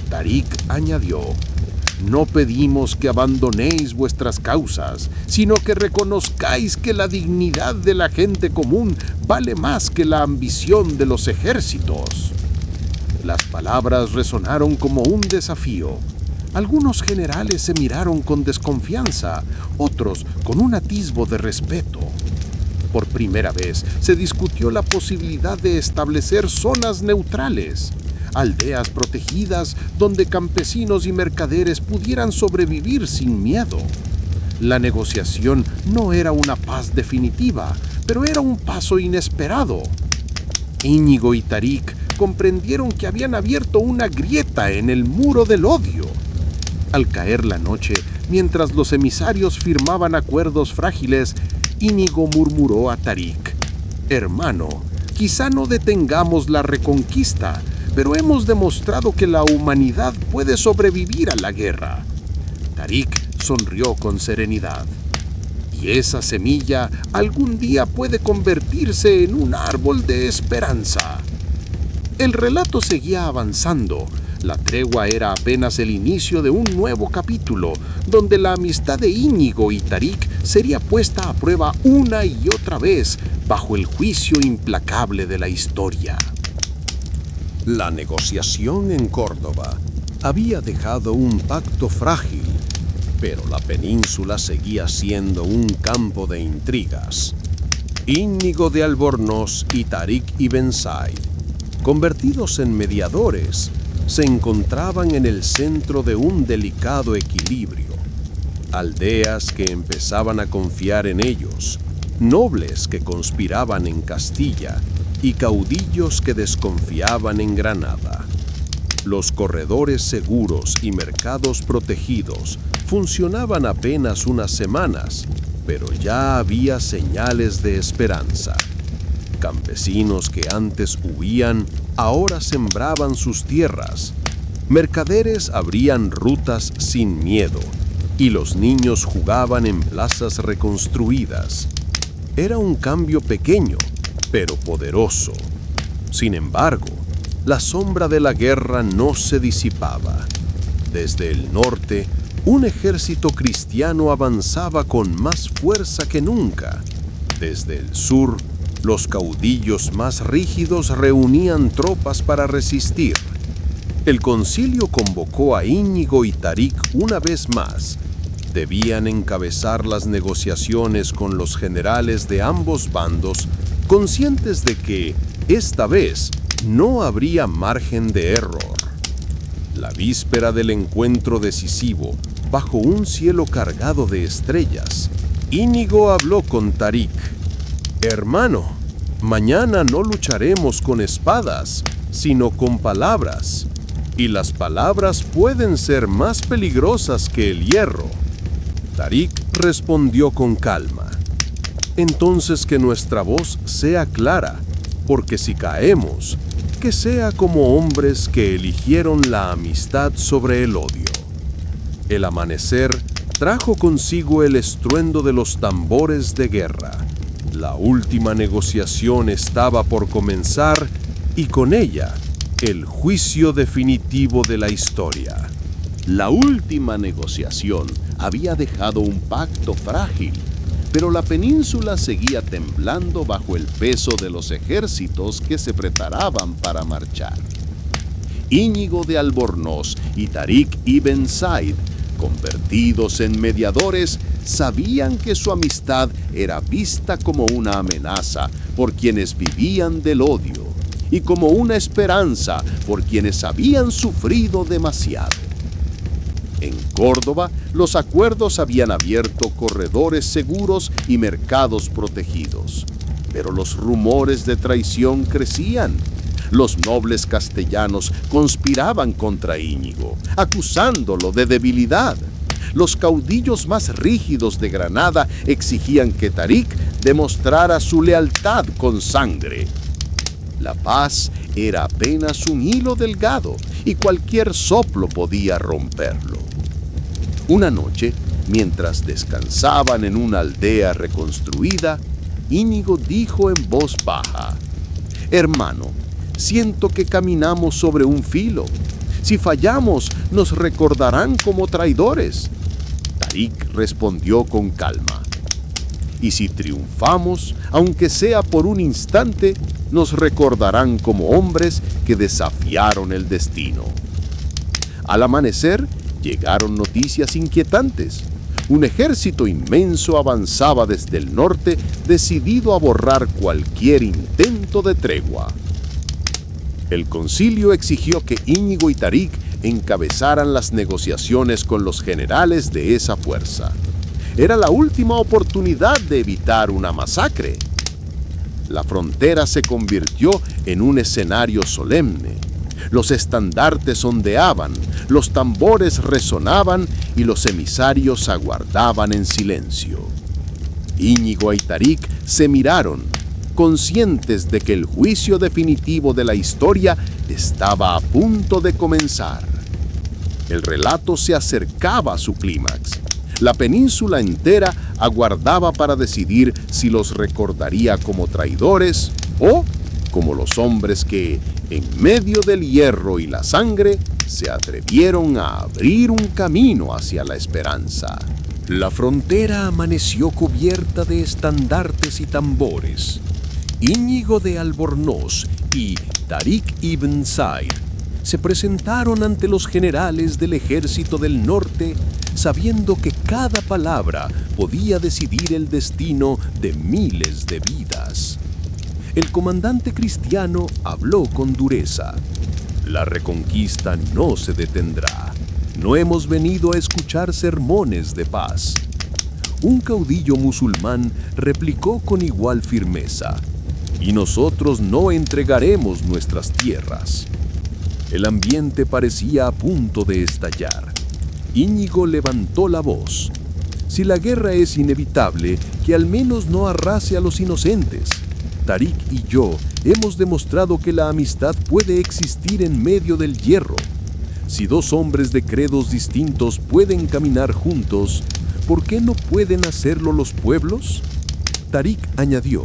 Tarik añadió: no pedimos que abandonéis vuestras causas, sino que reconozcáis que la dignidad de la gente común vale más que la ambición de los ejércitos. Las palabras resonaron como un desafío. Algunos generales se miraron con desconfianza, otros con un atisbo de respeto. Por primera vez se discutió la posibilidad de establecer zonas neutrales, aldeas protegidas donde campesinos y mercaderes pudieran sobrevivir sin miedo. La negociación no era una paz definitiva, pero era un paso inesperado. Íñigo y Tarik comprendieron que habían abierto una grieta en el muro del odio. Al caer la noche, mientras los emisarios firmaban acuerdos frágiles, Íñigo murmuró a Tarik: hermano, quizá no detengamos la reconquista, pero hemos demostrado que la humanidad puede sobrevivir a la guerra. Tarik sonrió con serenidad. Y esa semilla algún día puede convertirse en un árbol de esperanza. El relato seguía avanzando. La tregua era apenas el inicio de un nuevo capítulo, donde la amistad de Íñigo y Tarik sería puesta a prueba una y otra vez bajo el juicio implacable de la historia. La negociación en Córdoba había dejado un pacto frágil, pero la península seguía siendo un campo de intrigas. Íñigo de Albornoz y Tarik ibn Said, convertidos en mediadores, se encontraban en el centro de un delicado equilibrio. Aldeas que empezaban a confiar en ellos, nobles que conspiraban en Castilla y caudillos que desconfiaban en Granada. Los corredores seguros y mercados protegidos funcionaban apenas unas semanas, pero ya había señales de esperanza. Campesinos que antes huían, ahora sembraban sus tierras. Mercaderes abrían rutas sin miedo, y los niños jugaban en plazas reconstruidas. Era un cambio pequeño, pero poderoso. Sin embargo, la sombra de la guerra no se disipaba. Desde el norte, un ejército cristiano avanzaba con más fuerza que nunca. Desde el sur, los caudillos más rígidos reunían tropas para resistir. El concilio convocó a Íñigo y Tarik una vez más. Debían encabezar las negociaciones con los generales de ambos bandos, conscientes de que, esta vez, no habría margen de error. La víspera del encuentro decisivo, bajo un cielo cargado de estrellas, Íñigo habló con Tarik. Hermano, mañana no lucharemos con espadas, sino con palabras, y las palabras pueden ser más peligrosas que el hierro. Tarik respondió con calma. Entonces que nuestra voz sea clara, porque si caemos, que sea como hombres que eligieron la amistad sobre el odio. El amanecer trajo consigo el estruendo de los tambores de guerra. La última negociación estaba por comenzar y con ella el juicio definitivo de la historia. La última negociación había dejado un pacto frágil, pero la península seguía temblando bajo el peso de los ejércitos que se preparaban para marchar. Íñigo de Albornoz y Tarik ibn Said, convertidos en mediadores, sabían que su amistad era vista como una amenaza por quienes vivían del odio y como una esperanza por quienes habían sufrido demasiado. En Córdoba, los acuerdos habían abierto corredores seguros y mercados protegidos, pero los rumores de traición crecían. Los nobles castellanos conspiraban contra Íñigo, acusándolo de debilidad. Los caudillos más rígidos de Granada exigían que Tarik demostrara su lealtad con sangre. La paz era apenas un hilo delgado y cualquier soplo podía romperlo. Una noche, mientras descansaban en una aldea reconstruida, Íñigo dijo en voz baja: «Hermano, siento que caminamos sobre un filo. Si fallamos, nos recordarán como traidores». Tarik respondió con calma: «Y si triunfamos, aunque sea por un instante, nos recordarán como hombres que desafiaron el destino». Al amanecer, llegaron noticias inquietantes. Un ejército inmenso avanzaba desde el norte, decidido a borrar cualquier intento de tregua. El concilio exigió que Íñigo y Tarik encabezaran las negociaciones con los generales de esa fuerza. Era la última oportunidad de evitar una masacre. La frontera se convirtió en un escenario solemne. Los estandartes ondeaban, los tambores resonaban y los emisarios aguardaban en silencio. Íñigo y Tarik se miraron, conscientes de que el juicio definitivo de la historia estaba a punto de comenzar. El relato se acercaba a su clímax. La península entera aguardaba para decidir si los recordaría como traidores o como los hombres que, en medio del hierro y la sangre, se atrevieron a abrir un camino hacia la esperanza. La frontera amaneció cubierta de estandartes y tambores. Íñigo de Albornoz y Tarik ibn Said se presentaron ante los generales del ejército del norte, sabiendo que cada palabra podía decidir el destino de miles de vidas. El comandante cristiano habló con dureza: «La reconquista no se detendrá. No hemos venido a escuchar sermones de paz». Un caudillo musulmán replicó con igual firmeza: «Y nosotros no entregaremos nuestras tierras». El ambiente parecía a punto de estallar. Íñigo levantó la voz: «Si la guerra es inevitable, que al menos no arrase a los inocentes. Tarik y yo hemos demostrado que la amistad puede existir en medio del hierro. Si dos hombres de credos distintos pueden caminar juntos, ¿por qué no pueden hacerlo los pueblos?». Tarik añadió: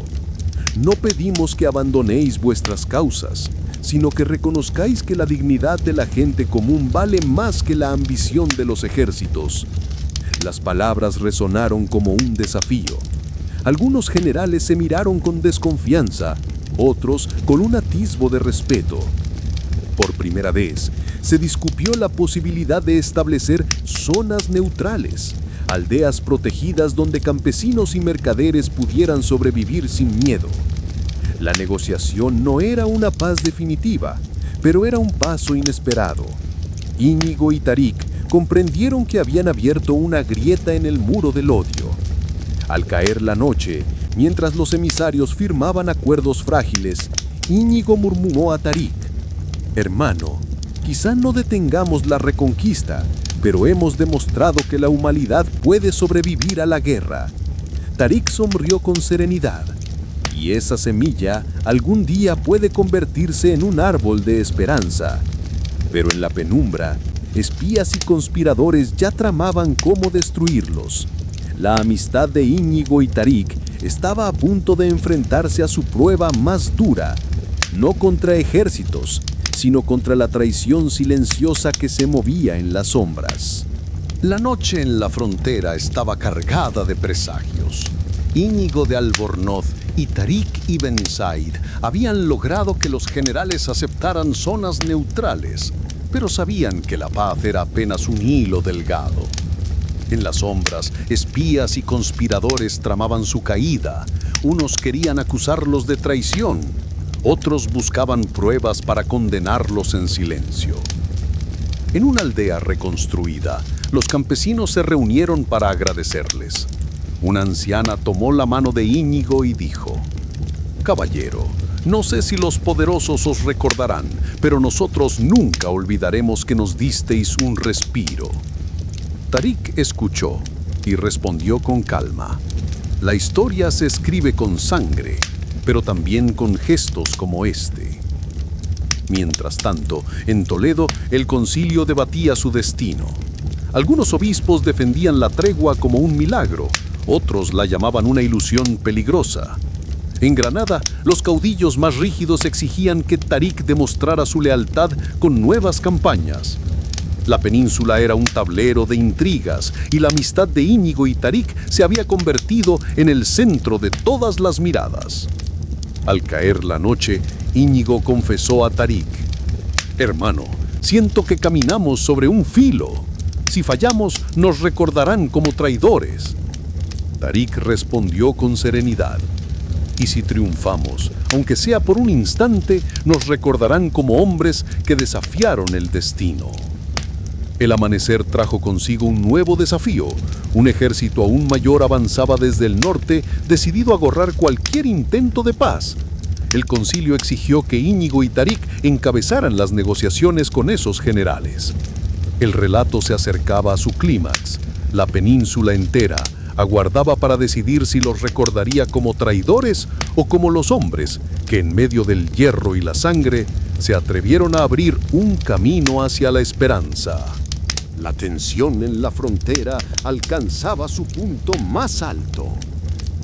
«No pedimos que abandonéis vuestras causas, sino que reconozcáis que la dignidad de la gente común vale más que la ambición de los ejércitos». Las palabras resonaron como un desafío. Algunos generales se miraron con desconfianza, otros con un atisbo de respeto. Por primera vez, se discutió la posibilidad de establecer zonas neutrales, aldeas protegidas donde campesinos y mercaderes pudieran sobrevivir sin miedo. La negociación no era una paz definitiva, pero era un paso inesperado. Íñigo y Tarik comprendieron que habían abierto una grieta en el muro del odio. Al caer la noche, mientras los emisarios firmaban acuerdos frágiles, Íñigo murmuró a Tarik: «Hermano, quizá no detengamos la reconquista, pero hemos demostrado que la humanidad puede sobrevivir a la guerra». Tarik sonrió con serenidad: «Y esa semilla algún día puede convertirse en un árbol de esperanza». Pero en la penumbra, espías y conspiradores ya tramaban cómo destruirlos. La amistad de Íñigo y Tarik estaba a punto de enfrentarse a su prueba más dura, no contra ejércitos, sino contra la traición silenciosa que se movía en las sombras. La noche en la frontera estaba cargada de presagios. Íñigo de Albornoz y Tarik ibn Said habían logrado que los generales aceptaran zonas neutrales, pero sabían que la paz era apenas un hilo delgado. En las sombras, espías y conspiradores tramaban su caída. Unos querían acusarlos de traición, otros buscaban pruebas para condenarlos en silencio. En una aldea reconstruida, los campesinos se reunieron para agradecerles. Una anciana tomó la mano de Íñigo y dijo: «Caballero, no sé si los poderosos os recordarán, pero nosotros nunca olvidaremos que nos disteis un respiro». Tarik escuchó y respondió con calma: «La historia se escribe con sangre, pero también con gestos como este. Mientras tanto, en Toledo, el concilio debatía su destino. Algunos obispos defendían la tregua como un milagro, otros la llamaban una ilusión peligrosa. En Granada, los caudillos más rígidos exigían que Tarik demostrara su lealtad con nuevas campañas. La península era un tablero de intrigas y la amistad de Íñigo y Tarik se había convertido en el centro de todas las miradas. Al caer la noche, Íñigo confesó a Tarik: «Hermano, siento que caminamos sobre un filo. Si fallamos, nos recordarán como traidores». Tarik respondió con serenidad: «Y si triunfamos, aunque sea por un instante, nos recordarán como hombres que desafiaron el destino». El amanecer trajo consigo un nuevo desafío. Un ejército aún mayor avanzaba desde el norte, decidido a gorrar cualquier intento de paz. El concilio exigió que Íñigo y Tarik encabezaran las negociaciones con esos generales. El relato se acercaba a su clímax. La península entera aguardaba para decidir si los recordaría como traidores o como los hombres que, en medio del hierro y la sangre, se atrevieron a abrir un camino hacia la esperanza. La tensión en la frontera alcanzaba su punto más alto.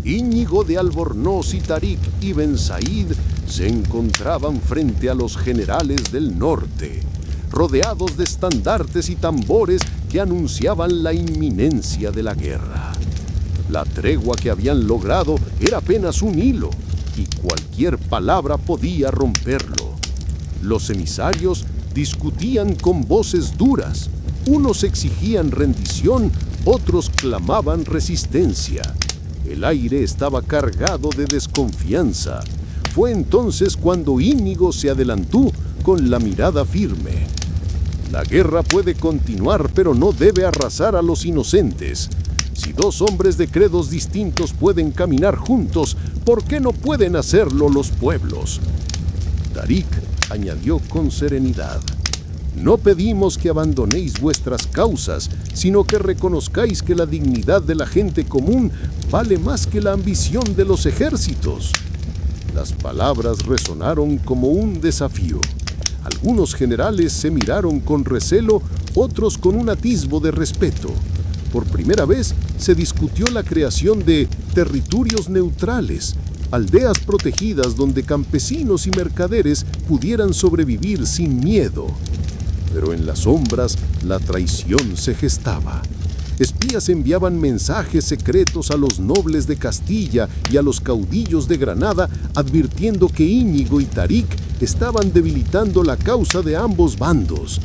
Íñigo de Albornoz y Tarik ibn Said se encontraban frente a los generales del norte, rodeados de estandartes y tambores que anunciaban la inminencia de la guerra. La tregua que habían logrado era apenas un hilo, y cualquier palabra podía romperlo. Los emisarios discutían con voces duras. Unos exigían rendición, otros clamaban resistencia. El aire estaba cargado de desconfianza. Fue entonces cuando Íñigo se adelantó con la mirada firme. La guerra puede continuar, pero no debe arrasar a los inocentes. Si dos hombres de credos distintos pueden caminar juntos, ¿por qué no pueden hacerlo los pueblos? Tarik añadió con serenidad: «No pedimos que abandonéis vuestras causas, sino que reconozcáis que la dignidad de la gente común vale más que la ambición de los ejércitos». Las palabras resonaron como un desafío. Algunos generales se miraron con recelo, otros con un atisbo de respeto. Por primera vez se discutió la creación de territorios neutrales, aldeas protegidas donde campesinos y mercaderes pudieran sobrevivir sin miedo. Pero en las sombras la traición se gestaba. Espías enviaban mensajes secretos a los nobles de Castilla y a los caudillos de Granada, advirtiendo que Íñigo y Tarik estaban debilitando la causa de ambos bandos.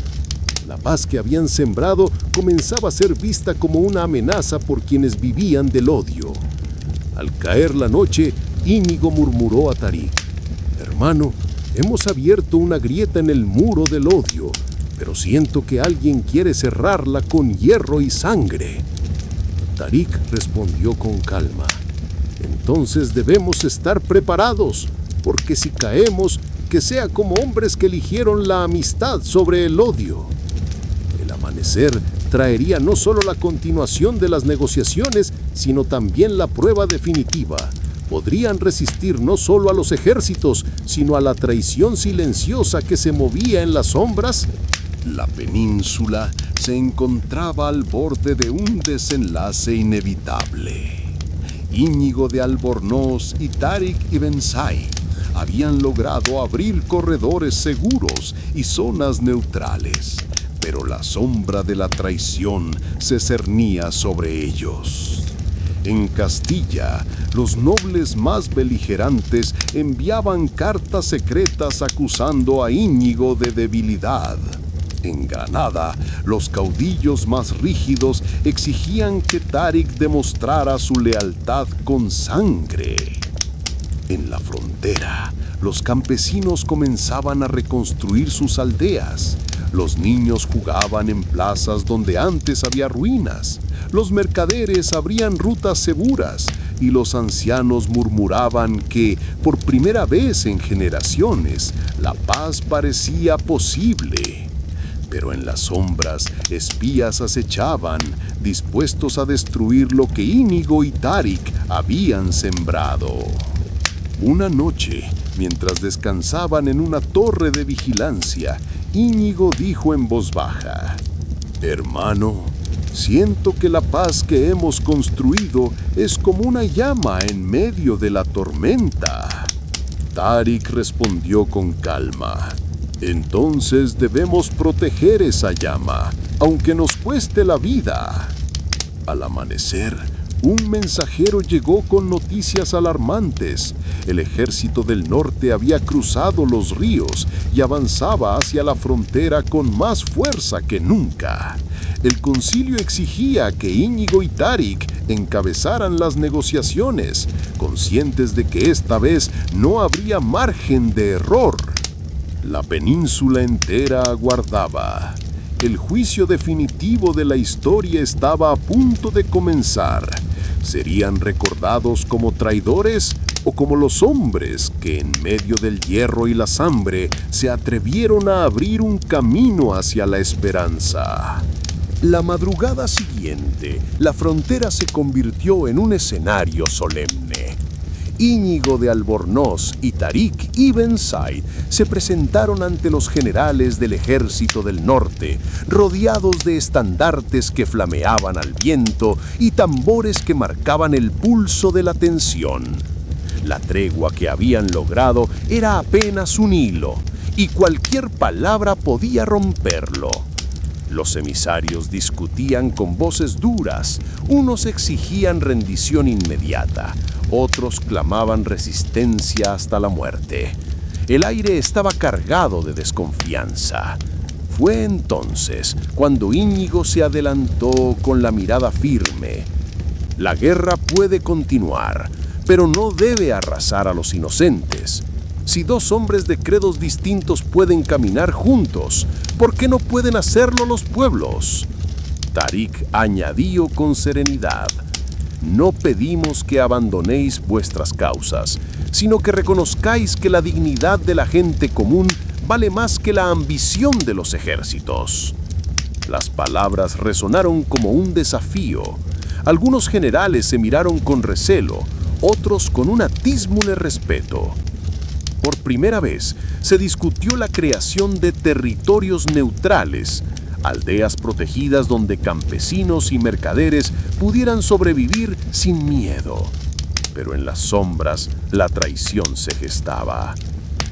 La paz que habían sembrado comenzaba a ser vista como una amenaza por quienes vivían del odio. Al caer la noche, Íñigo murmuró a Tarik: «Hermano, hemos abierto una grieta en el muro del odio, pero siento que alguien quiere cerrarla con hierro y sangre». Tarik respondió con calma: «Entonces debemos estar preparados, porque si caemos, que sea como hombres que eligieron la amistad sobre el odio». El amanecer traería no solo la continuación de las negociaciones, sino también la prueba definitiva. Podrían resistir no solo a los ejércitos, sino a la traición silenciosa que se movía en las sombras. La península se encontraba al borde de un desenlace inevitable. Íñigo de Albornoz y Tarik ibn Said habían logrado abrir corredores seguros y zonas neutrales, pero la sombra de la traición se cernía sobre ellos. En Castilla, los nobles más beligerantes enviaban cartas secretas acusando a Íñigo de debilidad. En Granada, los caudillos más rígidos exigían que Tarik demostrara su lealtad con sangre. En la frontera, los campesinos comenzaban a reconstruir sus aldeas. Los niños jugaban en plazas donde antes había ruinas. Los mercaderes abrían rutas seguras y los ancianos murmuraban que, por primera vez en generaciones, la paz parecía posible. Pero en las sombras, espías acechaban, dispuestos a destruir lo que Íñigo y Tarik habían sembrado. Una noche, mientras descansaban en una torre de vigilancia, Íñigo dijo en voz baja: «Hermano, siento que la paz que hemos construido es como una llama en medio de la tormenta». Tarik respondió con calma: «Entonces debemos proteger esa llama, aunque nos cueste la vida». Al amanecer, un mensajero llegó con noticias alarmantes. El ejército del norte había cruzado los ríos y avanzaba hacia la frontera con más fuerza que nunca. El concilio exigía que Íñigo y Tarik encabezaran las negociaciones, conscientes de que esta vez no habría margen de error. La península entera aguardaba. El juicio definitivo de la historia estaba a punto de comenzar. ¿Serían recordados como traidores o como los hombres que en medio del hierro y la hambre se atrevieron a abrir un camino hacia la esperanza? La madrugada siguiente, la frontera se convirtió en un escenario solemne. Íñigo de Albornoz y Tarik ibn Said se presentaron ante los generales del ejército del norte, rodeados de estandartes que flameaban al viento y tambores que marcaban el pulso de la tensión. La tregua que habían logrado era apenas un hilo, y cualquier palabra podía romperlo. Los emisarios discutían con voces duras, unos exigían rendición inmediata, otros clamaban resistencia hasta la muerte. El aire estaba cargado de desconfianza. Fue entonces cuando Íñigo se adelantó con la mirada firme. La guerra puede continuar, pero no debe arrasar a los inocentes. Si dos hombres de credos distintos pueden caminar juntos, ¿por qué no pueden hacerlo los pueblos? Tarik añadió con serenidad: «No pedimos que abandonéis vuestras causas, sino que reconozcáis que la dignidad de la gente común vale más que la ambición de los ejércitos». Las palabras resonaron como un desafío. Algunos generales se miraron con recelo, otros con un atismo de respeto. Por primera vez se discutió la creación de territorios neutrales, aldeas protegidas donde campesinos y mercaderes pudieran sobrevivir sin miedo. Pero en las sombras la traición se gestaba.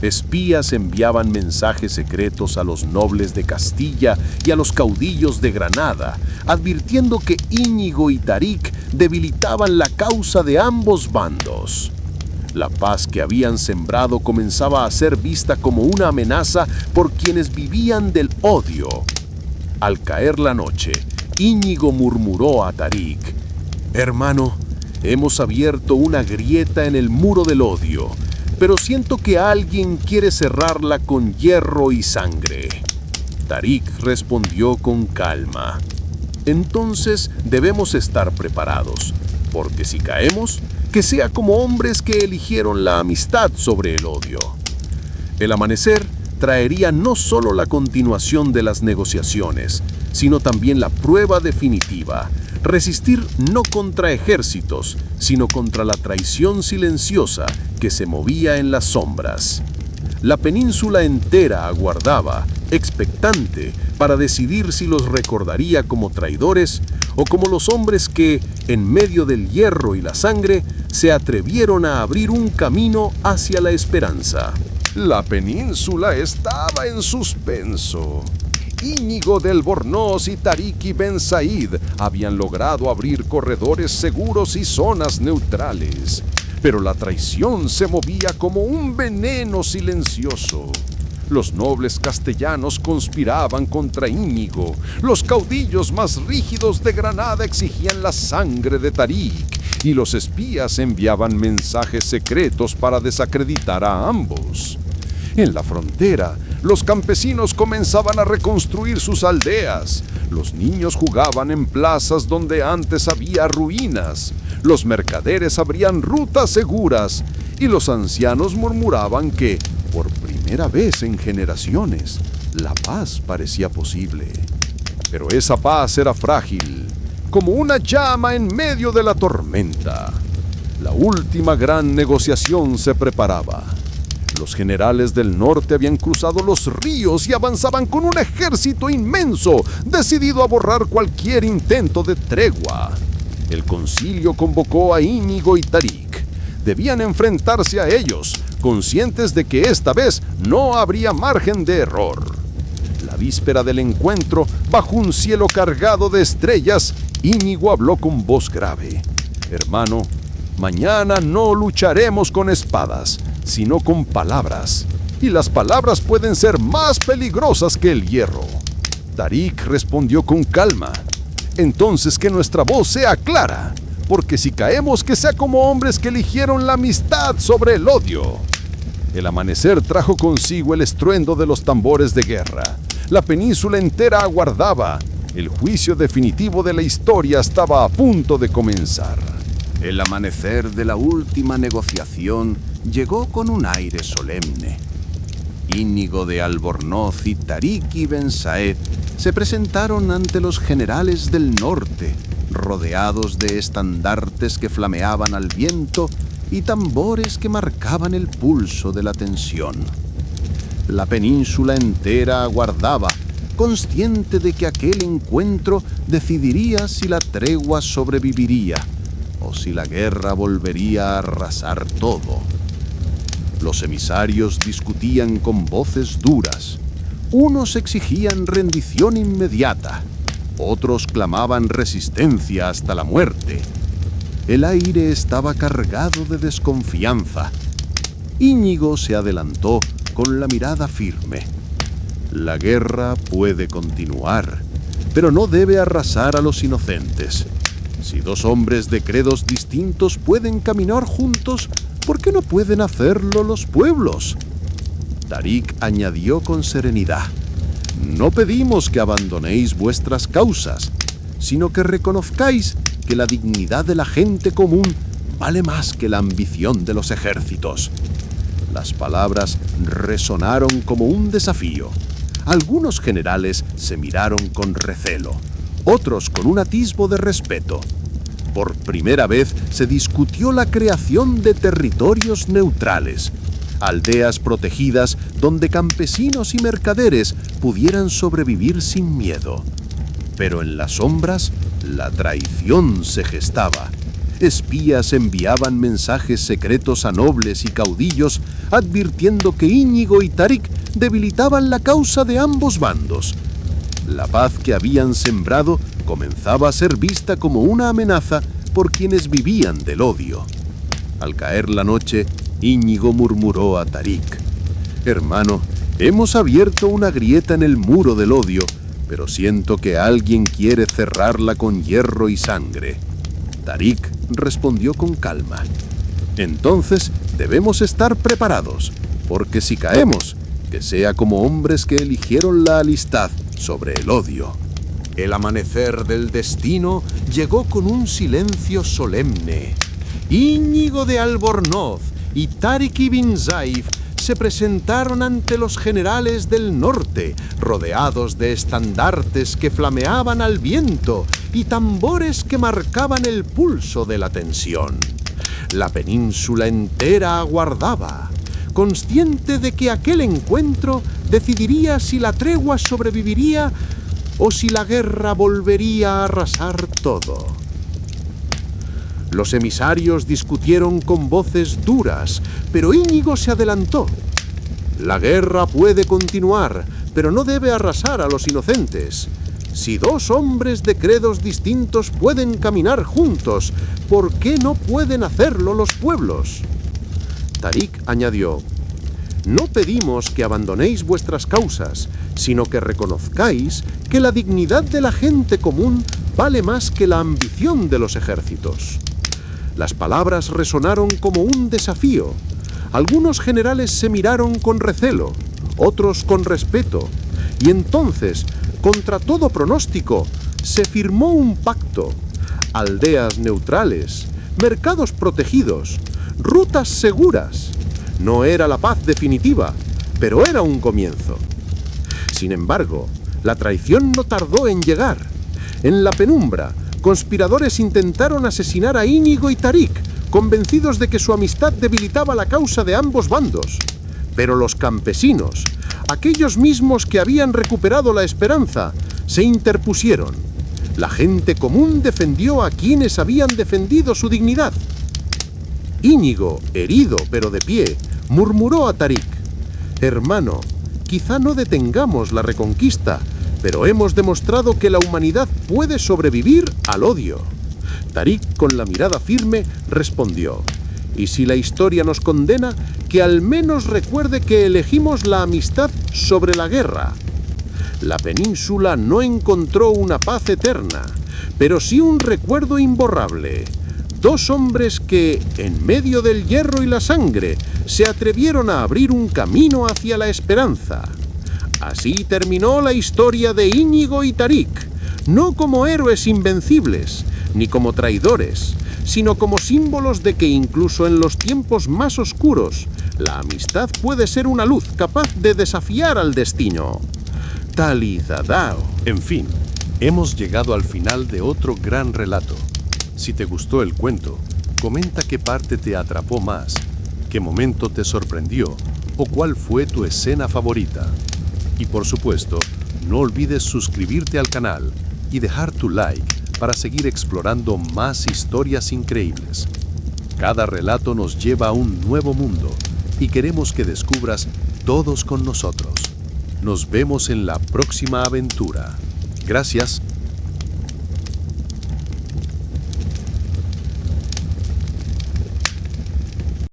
Espías enviaban mensajes secretos a los nobles de Castilla y a los caudillos de Granada, advirtiendo que Íñigo y Tarik debilitaban la causa de ambos bandos. La paz que habían sembrado comenzaba a ser vista como una amenaza por quienes vivían del odio. Al caer la noche, Íñigo murmuró a Tarik: «Hermano, hemos abierto una grieta en el muro del odio, pero siento que alguien quiere cerrarla con hierro y sangre». Tarik respondió con calma: «Entonces debemos estar preparados, porque si caemos, que sea como hombres que eligieron la amistad sobre el odio». El amanecer traería no solo la continuación de las negociaciones, sino también la prueba definitiva: resistir no contra ejércitos, sino contra la traición silenciosa que se movía en las sombras. La península entera aguardaba, expectante, para decidir si los recordaría como traidores o como los hombres que, en medio del hierro y la sangre, se atrevieron a abrir un camino hacia la esperanza. La península estaba en suspenso. Íñigo de Albornoz y Tarik ibn Said habían logrado abrir corredores seguros y zonas neutrales, pero la traición se movía como un veneno silencioso. Los nobles castellanos conspiraban contra Íñigo. Los caudillos más rígidos de Granada exigían la sangre de Tarik, y los espías enviaban mensajes secretos para desacreditar a ambos. En la frontera, los campesinos comenzaban a reconstruir sus aldeas. Los niños jugaban en plazas donde antes había ruinas. Los mercaderes abrían rutas seguras, y los ancianos murmuraban que, por primera vez en generaciones, la paz parecía posible. Pero esa paz era frágil, como una llama en medio de la tormenta. La última gran negociación se preparaba. Los generales del norte habían cruzado los ríos y avanzaban con un ejército inmenso, decidido a borrar cualquier intento de tregua. El concilio convocó a Íñigo y Tarik. Debían enfrentarse a ellos, conscientes de que esta vez no habría margen de error. La víspera del encuentro, bajo un cielo cargado de estrellas, Íñigo habló con voz grave. «Hermano, mañana no lucharemos con espadas, sino con palabras, y las palabras pueden ser más peligrosas que el hierro». Tarik respondió con calma. «Entonces que nuestra voz sea clara, porque si caemos que sea como hombres que eligieron la amistad sobre el odio». El amanecer trajo consigo el estruendo de los tambores de guerra. La península entera aguardaba. El juicio definitivo de la historia estaba a punto de comenzar. El amanecer de la última negociación llegó con un aire solemne. Íñigo de Albornoz y Tarik ibn Said se presentaron ante los generales del norte, rodeados de estandartes que flameaban al viento y tambores que marcaban el pulso de la tensión. La península entera aguardaba, consciente de que aquel encuentro decidiría si la tregua sobreviviría o si la guerra volvería a arrasar todo. Los emisarios discutían con voces duras. Unos exigían rendición inmediata, otros clamaban resistencia hasta la muerte. El aire estaba cargado de desconfianza. Íñigo se adelantó con la mirada firme. La guerra puede continuar, pero no debe arrasar a los inocentes. Si dos hombres de credos distintos pueden caminar juntos, ¿por qué no pueden hacerlo los pueblos? Tarik añadió con serenidad: no pedimos que abandonéis vuestras causas, sino que reconozcáis que la dignidad de la gente común vale más que la ambición de los ejércitos. Las palabras resonaron como un desafío. Algunos generales se miraron con recelo, otros con un atisbo de respeto. Por primera vez se discutió la creación de territorios neutrales, aldeas protegidas donde campesinos y mercaderes pudieran sobrevivir sin miedo. Pero en las sombras, la traición se gestaba. Espías enviaban mensajes secretos a nobles y caudillos, advirtiendo que Íñigo y Tarik debilitaban la causa de ambos bandos. La paz que habían sembrado comenzaba a ser vista como una amenaza por quienes vivían del odio. Al caer la noche, Íñigo murmuró a Tarik: «Hermano, hemos abierto una grieta en el muro del odio, pero siento que alguien quiere cerrarla con hierro y sangre». Tarik respondió con calma: «Entonces debemos estar preparados, porque si caemos, que sea como hombres que eligieron la amistad sobre el odio». El amanecer del destino llegó con un silencio solemne. Íñigo de Albornoz y Tarik ibn Said se presentaron ante los generales del norte, rodeados de estandartes que flameaban al viento y tambores que marcaban el pulso de la tensión. La península entera aguardaba, consciente de que aquel encuentro decidiría si la tregua sobreviviría o si la guerra volvería a arrasar todo. Los emisarios discutieron con voces duras, pero Íñigo se adelantó. La guerra puede continuar, pero no debe arrasar a los inocentes. Si dos hombres de credos distintos pueden caminar juntos, ¿por qué no pueden hacerlo los pueblos? Tarik añadió: no pedimos que abandonéis vuestras causas, sino que reconozcáis que la dignidad de la gente común vale más que la ambición de los ejércitos. Las palabras resonaron como un desafío. Algunos generales se miraron con recelo, otros con respeto, y entonces, contra todo pronóstico, se firmó un pacto. Aldeas neutrales, mercados protegidos, rutas seguras. No era la paz definitiva, pero era un comienzo. Sin embargo, la traición no tardó en llegar. En la penumbra, conspiradores intentaron asesinar a Íñigo y Tarik, convencidos de que su amistad debilitaba la causa de ambos bandos. Pero los campesinos, aquellos mismos que habían recuperado la esperanza, se interpusieron. La gente común defendió a quienes habían defendido su dignidad. Íñigo, herido pero de pie, murmuró a Tarik: «Hermano, quizá no detengamos la reconquista, pero hemos demostrado que la humanidad puede sobrevivir al odio». Tarik, con la mirada firme, respondió: «Y si la historia nos condena, que al menos recuerde que elegimos la amistad sobre la guerra». La península no encontró una paz eterna, pero sí un recuerdo imborrable. Dos hombres que, en medio del hierro y la sangre, se atrevieron a abrir un camino hacia la esperanza. Así terminó la historia de Íñigo y Tarik, no como héroes invencibles, ni como traidores, sino como símbolos de que incluso en los tiempos más oscuros, la amistad puede ser una luz capaz de desafiar al destino. Talidadao. En fin, hemos llegado al final de otro gran relato. Si te gustó el cuento, comenta qué parte te atrapó más, qué momento te sorprendió o cuál fue tu escena favorita. Y por supuesto, no olvides suscribirte al canal y dejar tu like para seguir explorando más historias increíbles. Cada relato nos lleva a un nuevo mundo y queremos que descubras todos con nosotros. Nos vemos en la próxima aventura. Gracias.